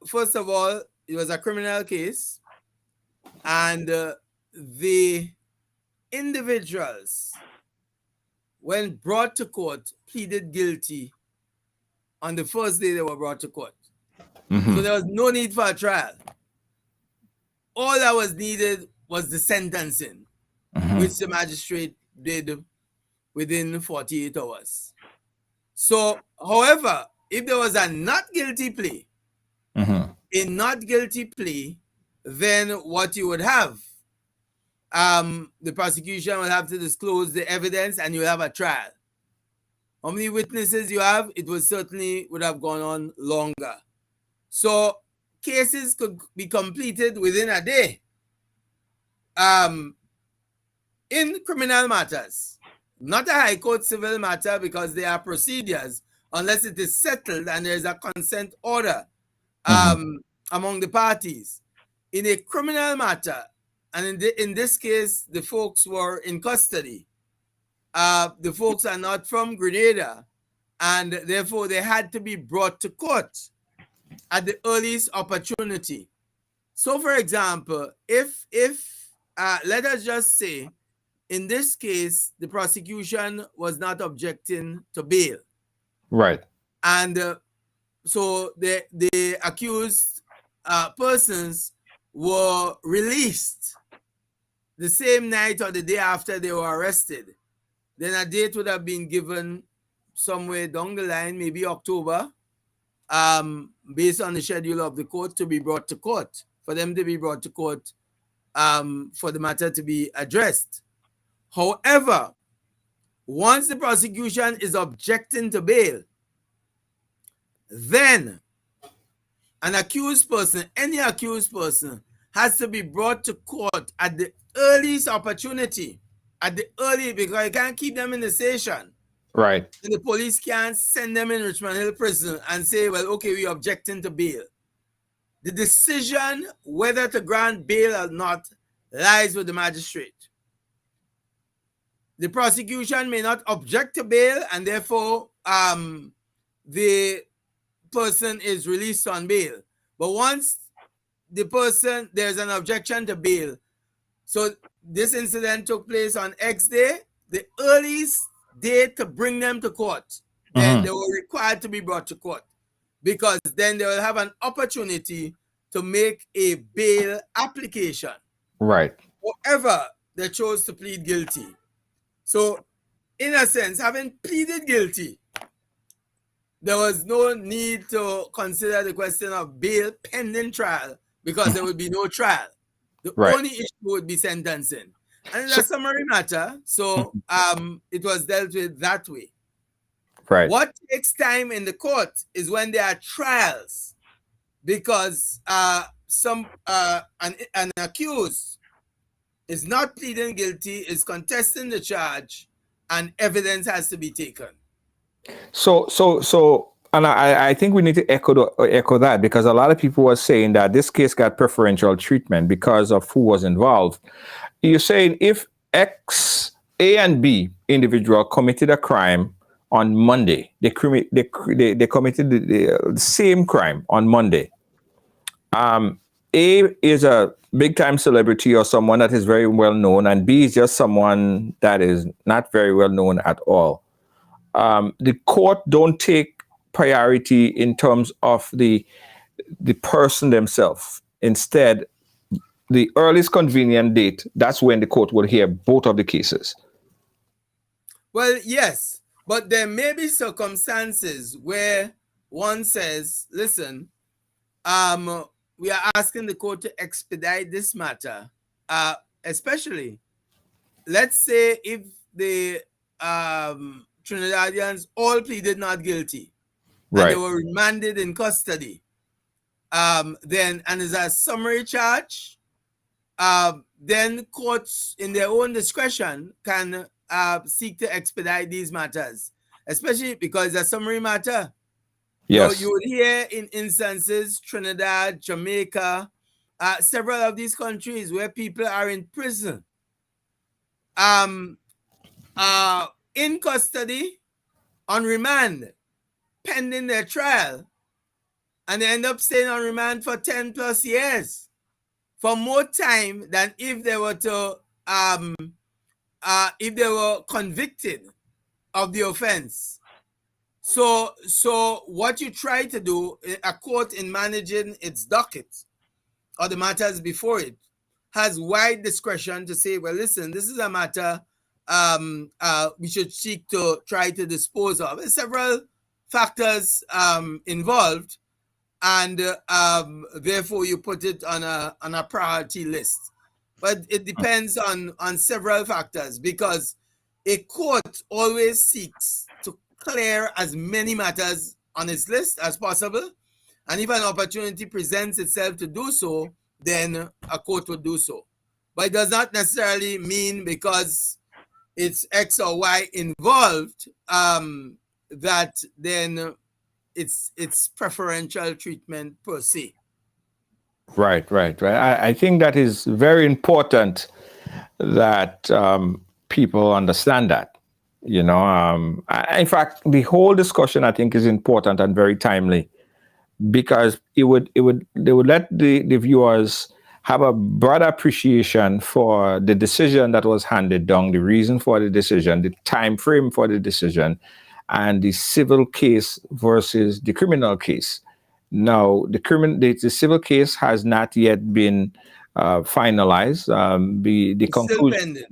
first of all, it was a criminal case, and the individuals, when brought to court, pleaded guilty on the first day they were brought to court. So there was no need for a trial. All that was needed was the sentencing, which the magistrate did within 48 hours. So, however, if there was a not guilty plea, then what you would have, the prosecution will have to disclose the evidence and you have a trial. How many witnesses you have? It would have gone on longer. So cases could be completed within a day. In criminal matters, not a High Court civil matter because there are procedures unless it is settled and there is a consent order among the parties. In a criminal matter, and in this case, the folks were in custody. The folks are not from Grenada, and therefore they had to be brought to court at the earliest opportunity. So, for example, if let us just say, in this case, the prosecution was not objecting to bail. Right. And so the accused persons were released the same night or the day after they were arrested. Then a date would have been given somewhere down the line, maybe October, based on the schedule of the court, to be brought to court, for them to be brought to court for the matter to be addressed. However, once the prosecution is objecting to bail, then an accused person, any accused person, has to be brought to court at the earliest opportunity, because you can't keep them in the station. Right. And the police can't send them in Richmond Hill Prison and say, well, okay, we're objecting to bail. The decision whether to grant bail or not lies with the magistrate. The prosecution may not object to bail, and therefore the person is released on bail. But once there's an objection to bail, so this incident took place on X day, the earliest day to bring them to court, then they were required to be brought to court, because then they will have an opportunity to make a bail application. Right. However, they chose to plead guilty. So, in a sense, having pleaded guilty, there was no need to consider the question of bail pending trial, because there would be no trial. The only issue would be sentencing. And it's a summary matter, so it was dealt with that way. Right. What takes time in the court is when there are trials, because an accused is not pleading guilty, is contesting the charge, and evidence has to be taken. So, and I think we need to echo that, because a lot of people were saying that this case got preferential treatment because of who was involved. You're saying if X, A, and B individual committed a crime on Monday, they committed the same crime on Monday. A is a big time celebrity or someone that is very well known, and B is just someone that is not very well known at all. The court don't take priority in terms of the person themselves. Instead, the earliest convenient date, that's when the court will hear both of the cases. Well, yes, but there may be circumstances where one says, listen, we are asking the court to expedite this matter, especially, let's say if the Trinidadians all pleaded not guilty, and they were remanded in custody, then, and as a summary charge, then courts in their own discretion can seek to expedite these matters, especially because it's a summary matter. Yes. So you would hear in instances, Trinidad, Jamaica, several of these countries where people are in prison, in custody, on remand, pending their trial, and they end up staying on remand for 10 plus years, for more time than if they were convicted of the offense. So what you try to do, a court in managing its docket or the matters before it has wide discretion to say, well, listen, this is a matter we should seek to try to dispose of. There's several factors involved, and therefore you put it on a priority list. But it depends on several factors, because a court always seeks to clear as many matters on its list as possible, and if an opportunity presents itself to do so, then a court would do so. But it does not necessarily mean because it's X or Y involved, that then it's preferential treatment per se. Right. I think that is very important that people understand that. In fact, the whole discussion I think is important and very timely, because they would let the viewers have a broad appreciation for the decision that was handed down, the reason for the decision, the time frame for the decision, and the civil case versus the criminal case. Now, the civil case has not yet been finalized. The It's still conclusion pending.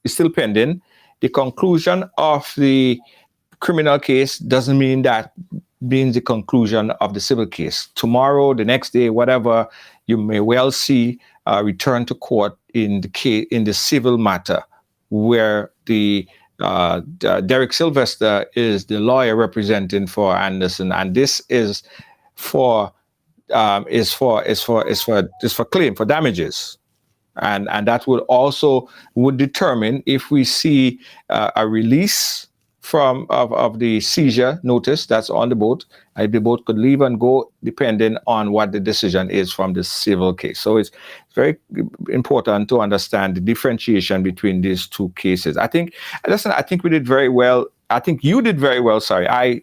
is still pending. The conclusion of the criminal case doesn't mean that means the conclusion of the civil case. Tomorrow, the next day, whatever, you may well see return to court in the civil matter, where the Derek Sylvester is the lawyer representing for Anderson, and this is for claim for damages. And that would determine if we see a release of the seizure notice that's on the boat, and the boat could leave and go depending on what the decision is from the civil case. So it's very important to understand the differentiation between these two cases. I think we did very well. I think you did very well. Sorry, I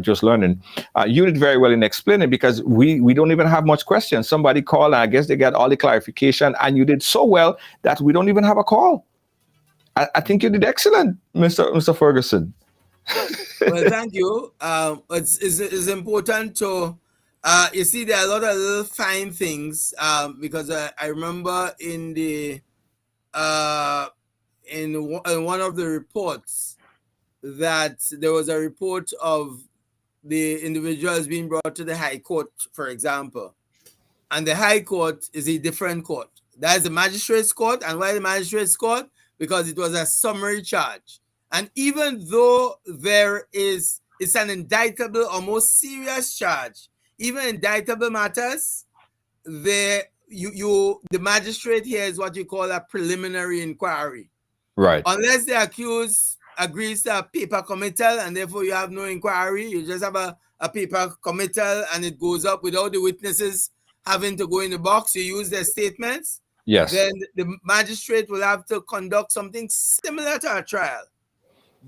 just learning. You did very well in explaining, because we don't even have much questions. Somebody called, and I guess they got all the clarification, and you did so well that we don't even have a call. I think you did excellent, Mr. Ferguson. Well, thank you. It's important to, you see, there are a lot of little fine things, because I remember in one of the reports that there was a report of the individuals being brought to the High Court, for example, and the High Court is a different court. That is the Magistrates Court. And why the Magistrates Court? Because it was a summary charge. And even though it's an indictable or more serious charge, even indictable matters, the magistrate here is what you call a preliminary inquiry. Right. Unless the accused agrees to a paper committal, and therefore you have no inquiry, you just have a paper committal, and it goes up without the witnesses having to go in the box. You use their statements. Yes. Then the magistrate will have to conduct something similar to a trial.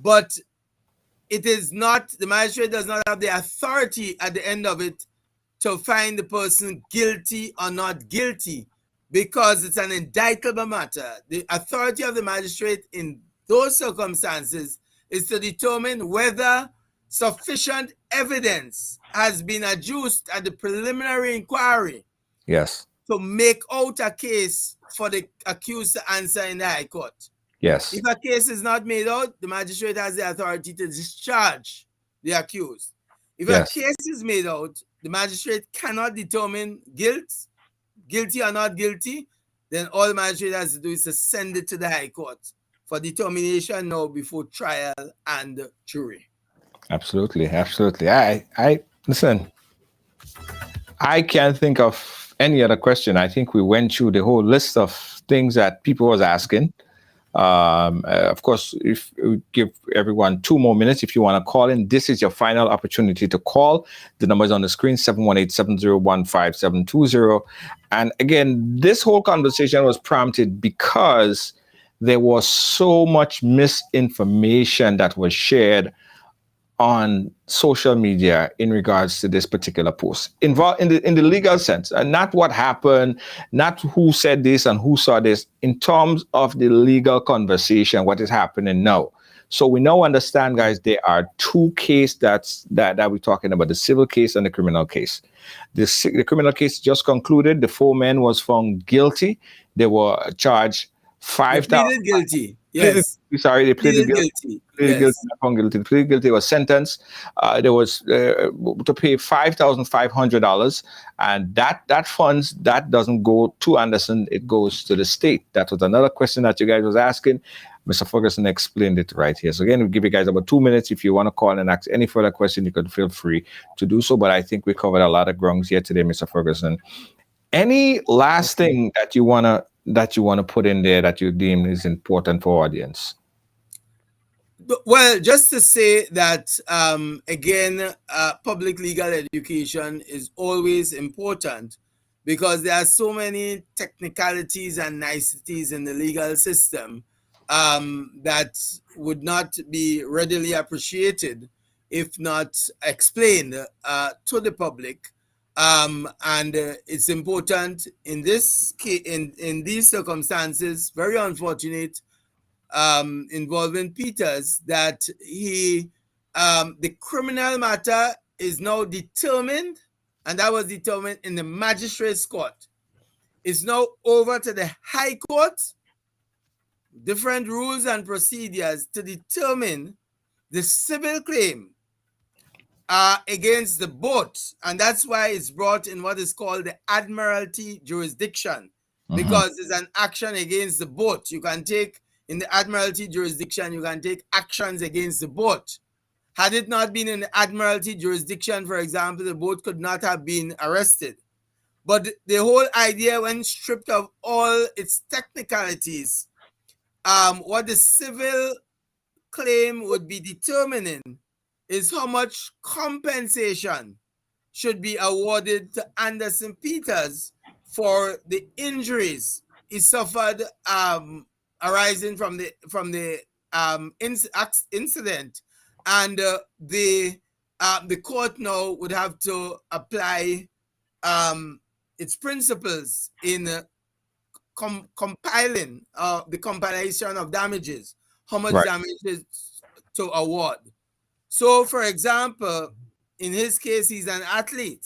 But it is not, the magistrate does not have the authority at the end of it to find the person guilty or not guilty, because it's an indictable matter. The authority of the magistrate in those circumstances is to determine whether sufficient evidence has been adduced at the preliminary inquiry. Yes. To make out a case for the accused to answer in the High Court. Yes. If a case is not made out, the magistrate has the authority to discharge the accused. If a case is made out, the magistrate cannot determine guilty or not guilty, then all the magistrate has to do is to send it to the High Court for determination now before trial and jury. Absolutely. I listen, I can't think of any other question. I think we went through the whole list of things that people was asking. Of course, if we give everyone 2 more minutes, if you want to call in, this is your final opportunity to call. The number is on the screen, 718-701-5720. And again, this whole conversation was prompted because there was so much misinformation that was shared on social media in regards to this particular post, involved in the legal sense, and not what happened, not who said this and who saw this, in terms of the legal conversation, what is happening now. So we now understand, guys, there are 2 cases that we're talking about, the civil case and the criminal case. The criminal case just concluded. The 4 men was found guilty. They were charged 5,000. They pleaded guilty. Yes. They pleaded guilty. Guilty, found guilty. The plea guilty was sentenced. There was to pay $5,500, and that funds that doesn't go to Anderson; it goes to the state. That was another question that you guys was asking. Mr. Ferguson explained it right here. So again, we'll give you guys about 2 minutes. If you want to call and ask any further question, you could feel free to do so. But I think we covered a lot of grounds here today, Mr. Ferguson. Any last thing that you wanna put in there that you deem is important for audience? Well, just to say that, again, public legal education is always important because there are so many technicalities and niceties in the legal system that would not be readily appreciated if not explained to the public. And it's important in this in these circumstances, very unfortunate, involving Peters, that the criminal matter is now determined, and that was determined in the magistrate's court. It's now over to the High Court, different rules and procedures to determine the civil claim against the boat, and that's why it's brought in what is called the Admiralty jurisdiction, because it's an action against the boat. You can take, in the Admiralty jurisdiction, you can take actions against the boat. Had it not been in the Admiralty jurisdiction, for example, the boat could not have been arrested. But the whole idea, when stripped of all its technicalities, what the civil claim would be determining is how much compensation should be awarded to Anderson Peters for the injuries he suffered arising from the incident, and the court now would have to apply its principles in compiling the compilation of damages, how much damages to award. So, for example, in his case, he's an athlete.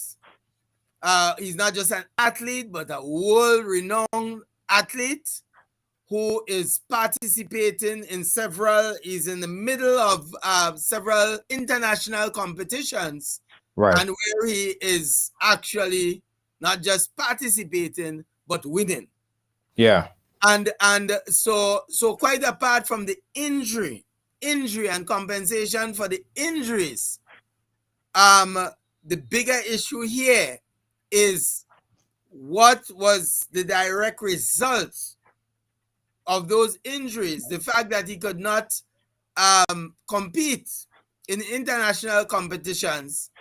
He's not just an athlete, but a world-renowned athlete who is participating in he's in the middle of several international competitions, and where he is actually not just participating, but winning. Yeah. And so quite apart from the injury and compensation for the injuries, the bigger issue here is what was the direct result of those injuries. The fact that he could not compete in international competitions,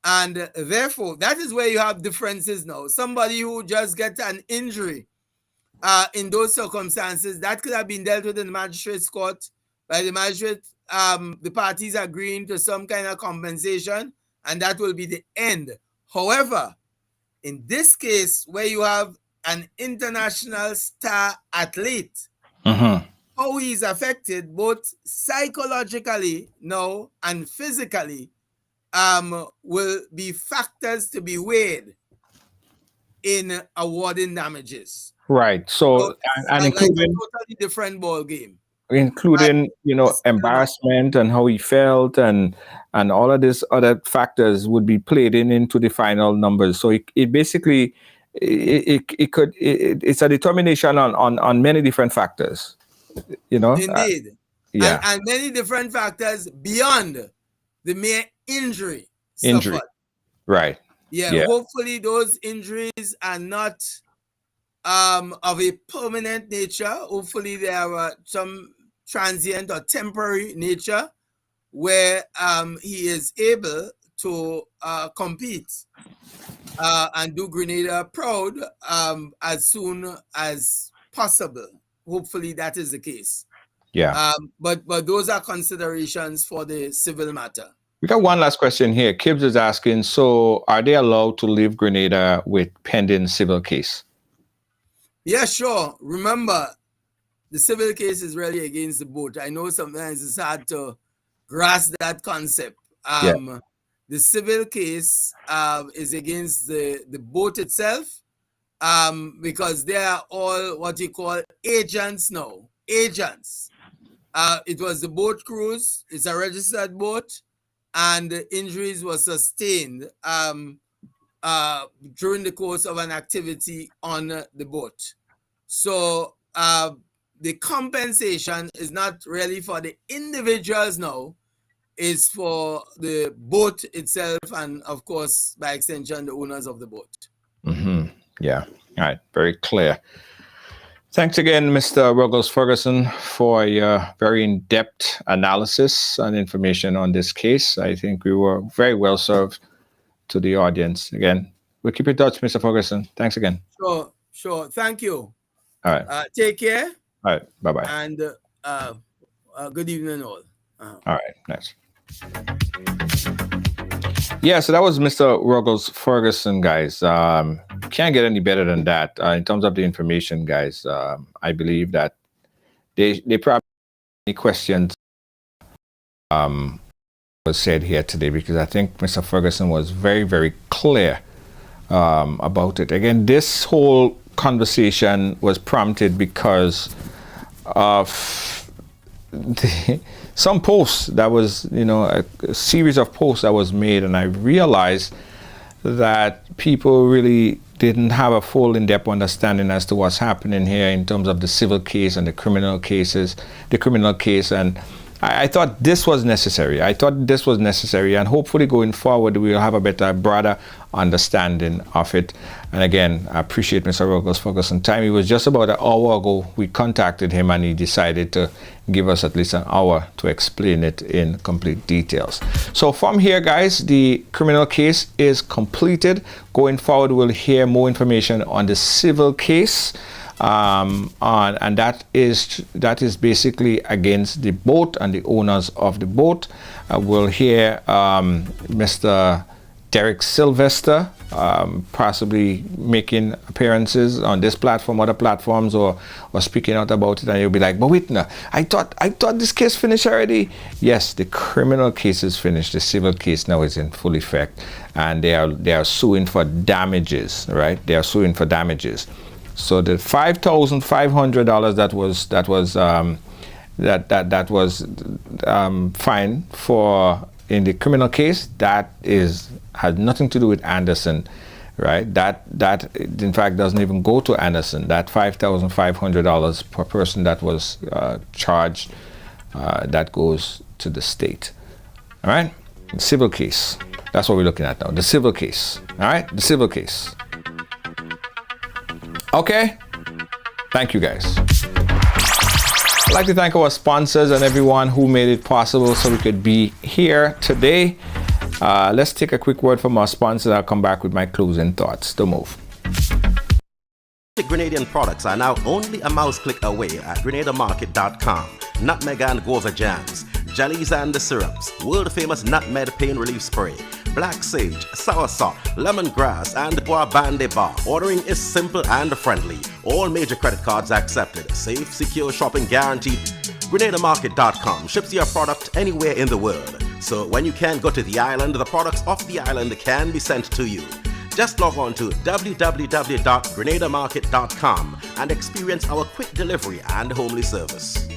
and therefore that is where you have differences now. Somebody who just gets an injury in those circumstances, that could have been dealt with in the magistrate's court by the magistrate, the parties agreeing to some kind of compensation, and that will be the end. However, in this case, where you have an international star athlete, how he is affected both psychologically now and physically will be factors to be weighed in awarding damages. Right. So and like including a totally different ball game. Including, embarrassment and how he felt, and all of these other factors would be played into the final numbers. So it basically it's a determination on many different factors. Indeed. Yeah. And many different factors beyond the mere injury. Suffered. Right. Yeah. Hopefully those injuries are not of a permanent nature. Hopefully there are some transient or temporary nature where he is able to compete and do Grenada proud as soon as possible. Hopefully that is the case. Yeah. But those are considerations for the civil matter. We got one last question here. Kibbs is asking, so are they allowed to leave Grenada with pending civil case? Yeah, sure. Remember, the civil case is really against the boat. I know sometimes it's hard to grasp that concept. The civil case is against the boat itself, because they are all what you call agents now. Agents. It was the boat cruise. It's a registered boat, and the injuries were sustained during the course of an activity on the boat. So the compensation is not really for the individuals now, it's for the boat itself and, of course, by extension, the owners of the boat. Yeah. All right. Very clear. Thanks again, Mr. Ruggles Ferguson, for your very in-depth analysis and information on this case. I think we were very well served to the audience. Again, we'll keep in touch, Mr. Ferguson. Thanks again. Sure. Thank you. All right. Take care. All right. Bye-bye. And good evening all. All right. Nice. Yeah, so that was Mr. Ruggles Ferguson, guys. Can't get any better than that in terms of the information, guys. I believe that they probably any questions was said here today, because I think Mr. Ferguson was very, very clear about it. Again, this whole conversation was prompted because of some posts that was, a series of posts that was made, and I realized that people really didn't have a full in-depth understanding as to what's happening here in terms of the civil case and the criminal case, and I thought this was necessary. And hopefully going forward we'll have a better, broader understanding of it. And again, I appreciate Mr. Ruggles Ferguson time. It was just about an hour ago we contacted him, and he decided to give us at least an hour to explain it in complete details. So from here, guys, the criminal case is completed. Going forward, we'll hear more information on the civil case. And that is basically against the boat and the owners of the boat. We'll hear Mr. Derek Sylvester possibly making appearances on this platform, other platforms, or speaking out about it, and you'll be like, but wait, no, I thought this case finished already. Yes, the criminal case is finished. The civil case now is in full effect, and they are suing for damages, right? They are suing for damages. So the $5,500 that was fine for in the criminal case, that has nothing to do with Anderson, right? That in fact doesn't even go to Anderson. That $5,500 per person that was charged, that goes to the state. All right, the civil case. That's what we're looking at now. The civil case. All right, the civil case. Okay, thank you, guys. I'd like to thank our sponsors and everyone who made it possible so we could be here today. Let's take a quick word from our sponsor. I'll come back with my closing thoughts. Don't move. Grenadian products are now only a mouse click away at GrenadaMarket.com. Nutmeg and guava jams, jellies and the syrups, world famous nutmeg pain relief spray, black sage, soursop, lemongrass, and bois bande bar. Ordering is simple and friendly. All major credit cards accepted. Safe, secure shopping guaranteed. GrenadaMarket.com ships your product anywhere in the world. So when you can't go to the island, the products off the island can be sent to you. Just log on to www.grenadamarket.com and experience our quick delivery and homely service.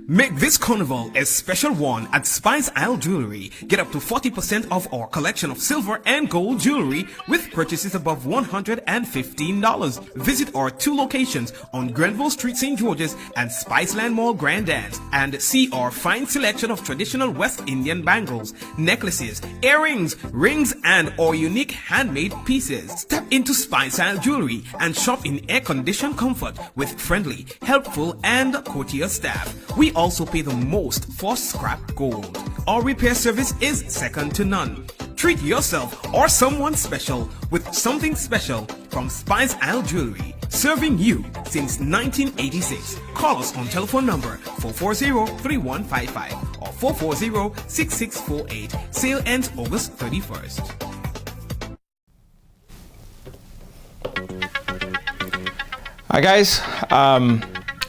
Make this carnival a special one at Spice Isle Jewelry. Get up to 40% off our collection of silver and gold jewelry with purchases above $115. Visit our 2 locations on Grenville Street, St. George's and Spiceland Mall Grand Dance, and see our fine selection of traditional West Indian bangles, necklaces, earrings, rings, and our unique handmade pieces. Step into Spice Isle Jewelry and shop in air-conditioned comfort with friendly, helpful, and courteous staff. We also pay the most for scrap gold. Our repair service is second to none. Treat yourself or someone special with something special from Spice Isle Jewelry. Serving you since 1986. Call us on telephone number 440-3155 or 440-6648. Sale ends August 31st. Hi guys,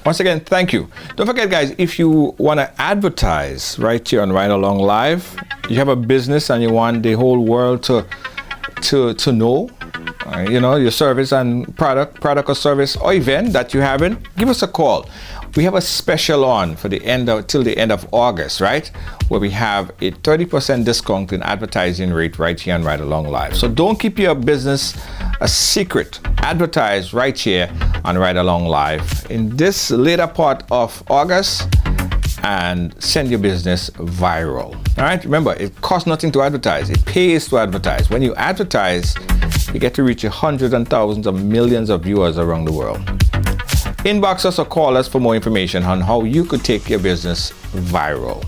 once again, thank you. Don't forget, guys, if you want to advertise right here on Ridealong Live, you have a business and you want the whole world to know, your service and product or service or event that you're having, give us a call. We have a special on for till the end of August, right? Where we have a 30% discount in advertising rate right here on Ridealong Live. So don't keep your business a secret. Advertise right here on Ridealong Live in this later part of August and send your business viral. All right, remember, it costs nothing to advertise. It pays to advertise. When you advertise, You get to reach hundreds and thousands of millions of viewers around the world. Inbox us or call us for more information on how you could take your business viral.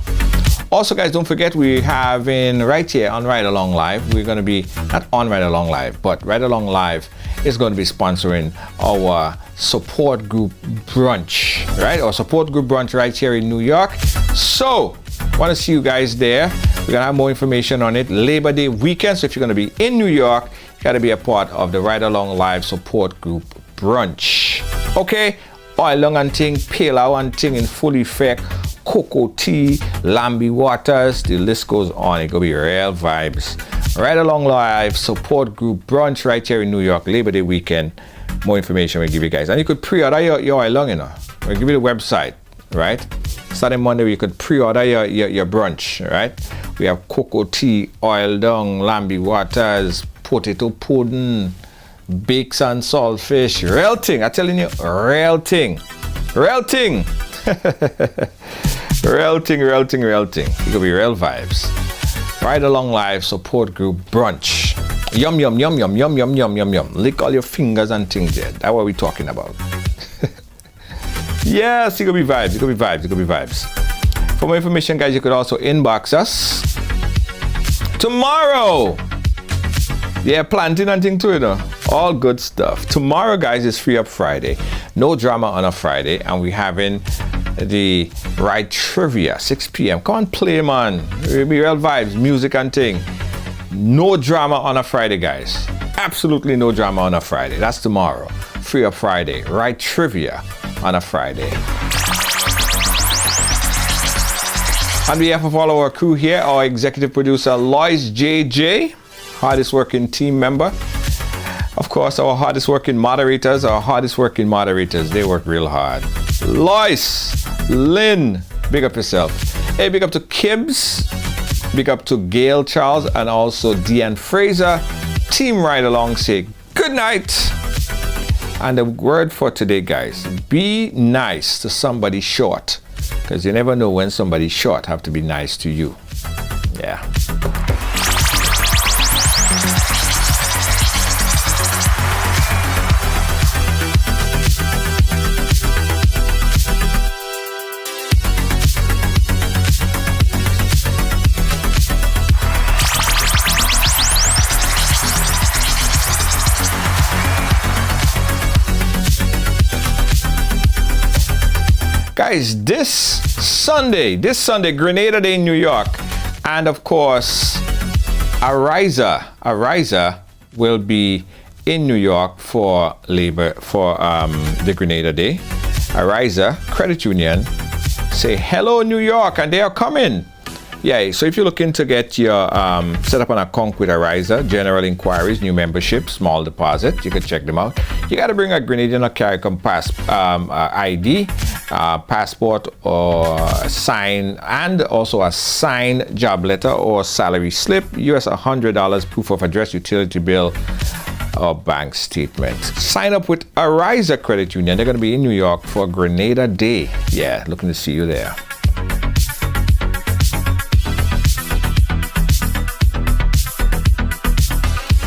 Also, guys, don't forget we're having right here on Ridealong Live. We're going to be not on Ridealong Live, but Ridealong Live is going to be sponsoring our support group brunch, right? Our support group brunch right here in New York. So, want to see you guys there. We're going to have more information on it Labor Day weekend. So, if you're going to be in New York, you got to be a part of the Ridealong Live support group brunch. Okay, oil and ting, pale and ting in full effect. Cocoa tea, lambi waters, the list goes on. It could be real vibes. Ridealong Live support group brunch right here in New York, Labor Day weekend. More information we'll give you guys. And you could pre-order your oil, you know. We'll give you the website, right? Starting Monday, you could pre-order your brunch, right? We have cocoa tea, oil dung, lambi waters, potato pudding, bakes and saltfish. Real thing, I'm telling you, real thing. Real thing. Real thing. It could be real vibes. Ridealong Live support group brunch. Yum, yum, yum, yum, yum, yum, yum, yum, yum. Lick all your fingers and things there. That's what we're talking about. Yes, it could be vibes. For more information, guys, you could also inbox us. Tomorrow. Yeah, planting and thing too, you know. All good stuff. Tomorrow, guys, is Free Up Friday. No drama on a Friday. And we're having the Ride Trivia, 6 p.m. Come on, play, man. It'll be real vibes, music and thing. No drama on a Friday, guys. Absolutely no drama on a Friday. That's tomorrow. Free Up Friday. Ride Trivia on a Friday. On behalf of all our crew here, our executive producer, Lois JJ, hardest working team member. Of course, our hardest working moderators, they work real hard. Lois, Lynn, big up yourself. Hey, big up to Kibbs, big up to Gail Charles, and also Deanne Fraser. Team Ridealong say good night. And the word for today, guys, be nice to somebody short, because you never know when somebody short have to be nice to you. Yeah. Guys, this Sunday, Grenada Day in New York, and of course, Ariza will be in New York for the Grenada Day. Ariza Credit Union say hello New York, and they are coming. Yeah, so if you're looking to get your set up an account with Ariza, general inquiries, new membership, small deposit, you can check them out. You got to bring a Grenadian or CARICOM ID, passport or sign, and also a signed job letter or salary slip, US $100, proof of address, utility bill, or bank statement. Sign up with Ariza Credit Union. They're going to be in New York for Grenada Day. Yeah, looking to see you there.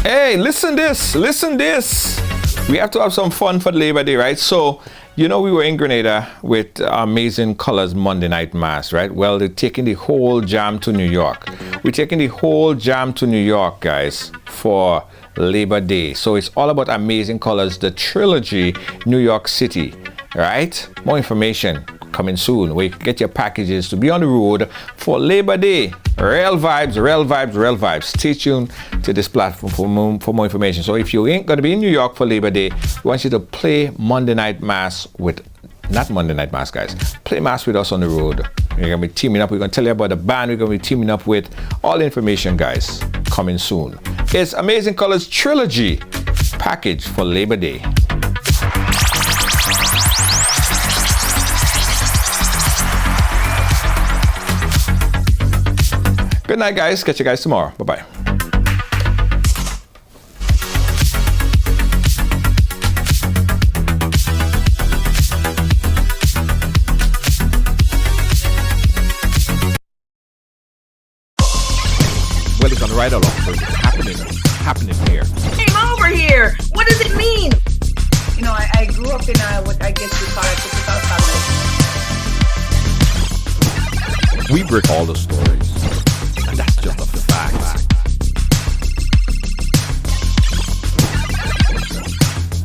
Hey, listen this. We have to have some fun for Labor Day, right? So, you know, we were in Grenada with Amazing Colors Monday Night Mass, right? Well, they're taking the whole jam to New York. We're taking the whole jam to New York, guys, for Labor Day. So it's all about Amazing Colors, the trilogy, New York City, right? More information coming soon, where you can get your packages to be on the road for Labor Day. Real vibes. Stay tuned to this platform for more information. So if you ain't going to be in New York for Labor Day, we want you to play Monday Night Mass with, not Monday Night Mass, guys. Play Mass with us on the road. We're going to be teaming up. We're going to tell you about the band we're going to be teaming up with. All the information, guys, coming soon. It's Amazing Colors Trilogy package for Labor Day. Good night, guys. Catch you guys tomorrow. Bye-bye. Well, it's on Ridealong, so it's happening. happening here? Came over here. What does it mean? You know, I grew up in what I guess you call a typical family. We break all the stories, and that's just a fact.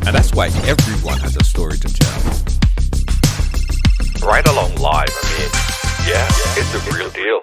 And that's why everyone has a story to tell. Ridealong live, I mean, yeah, it's a real deal.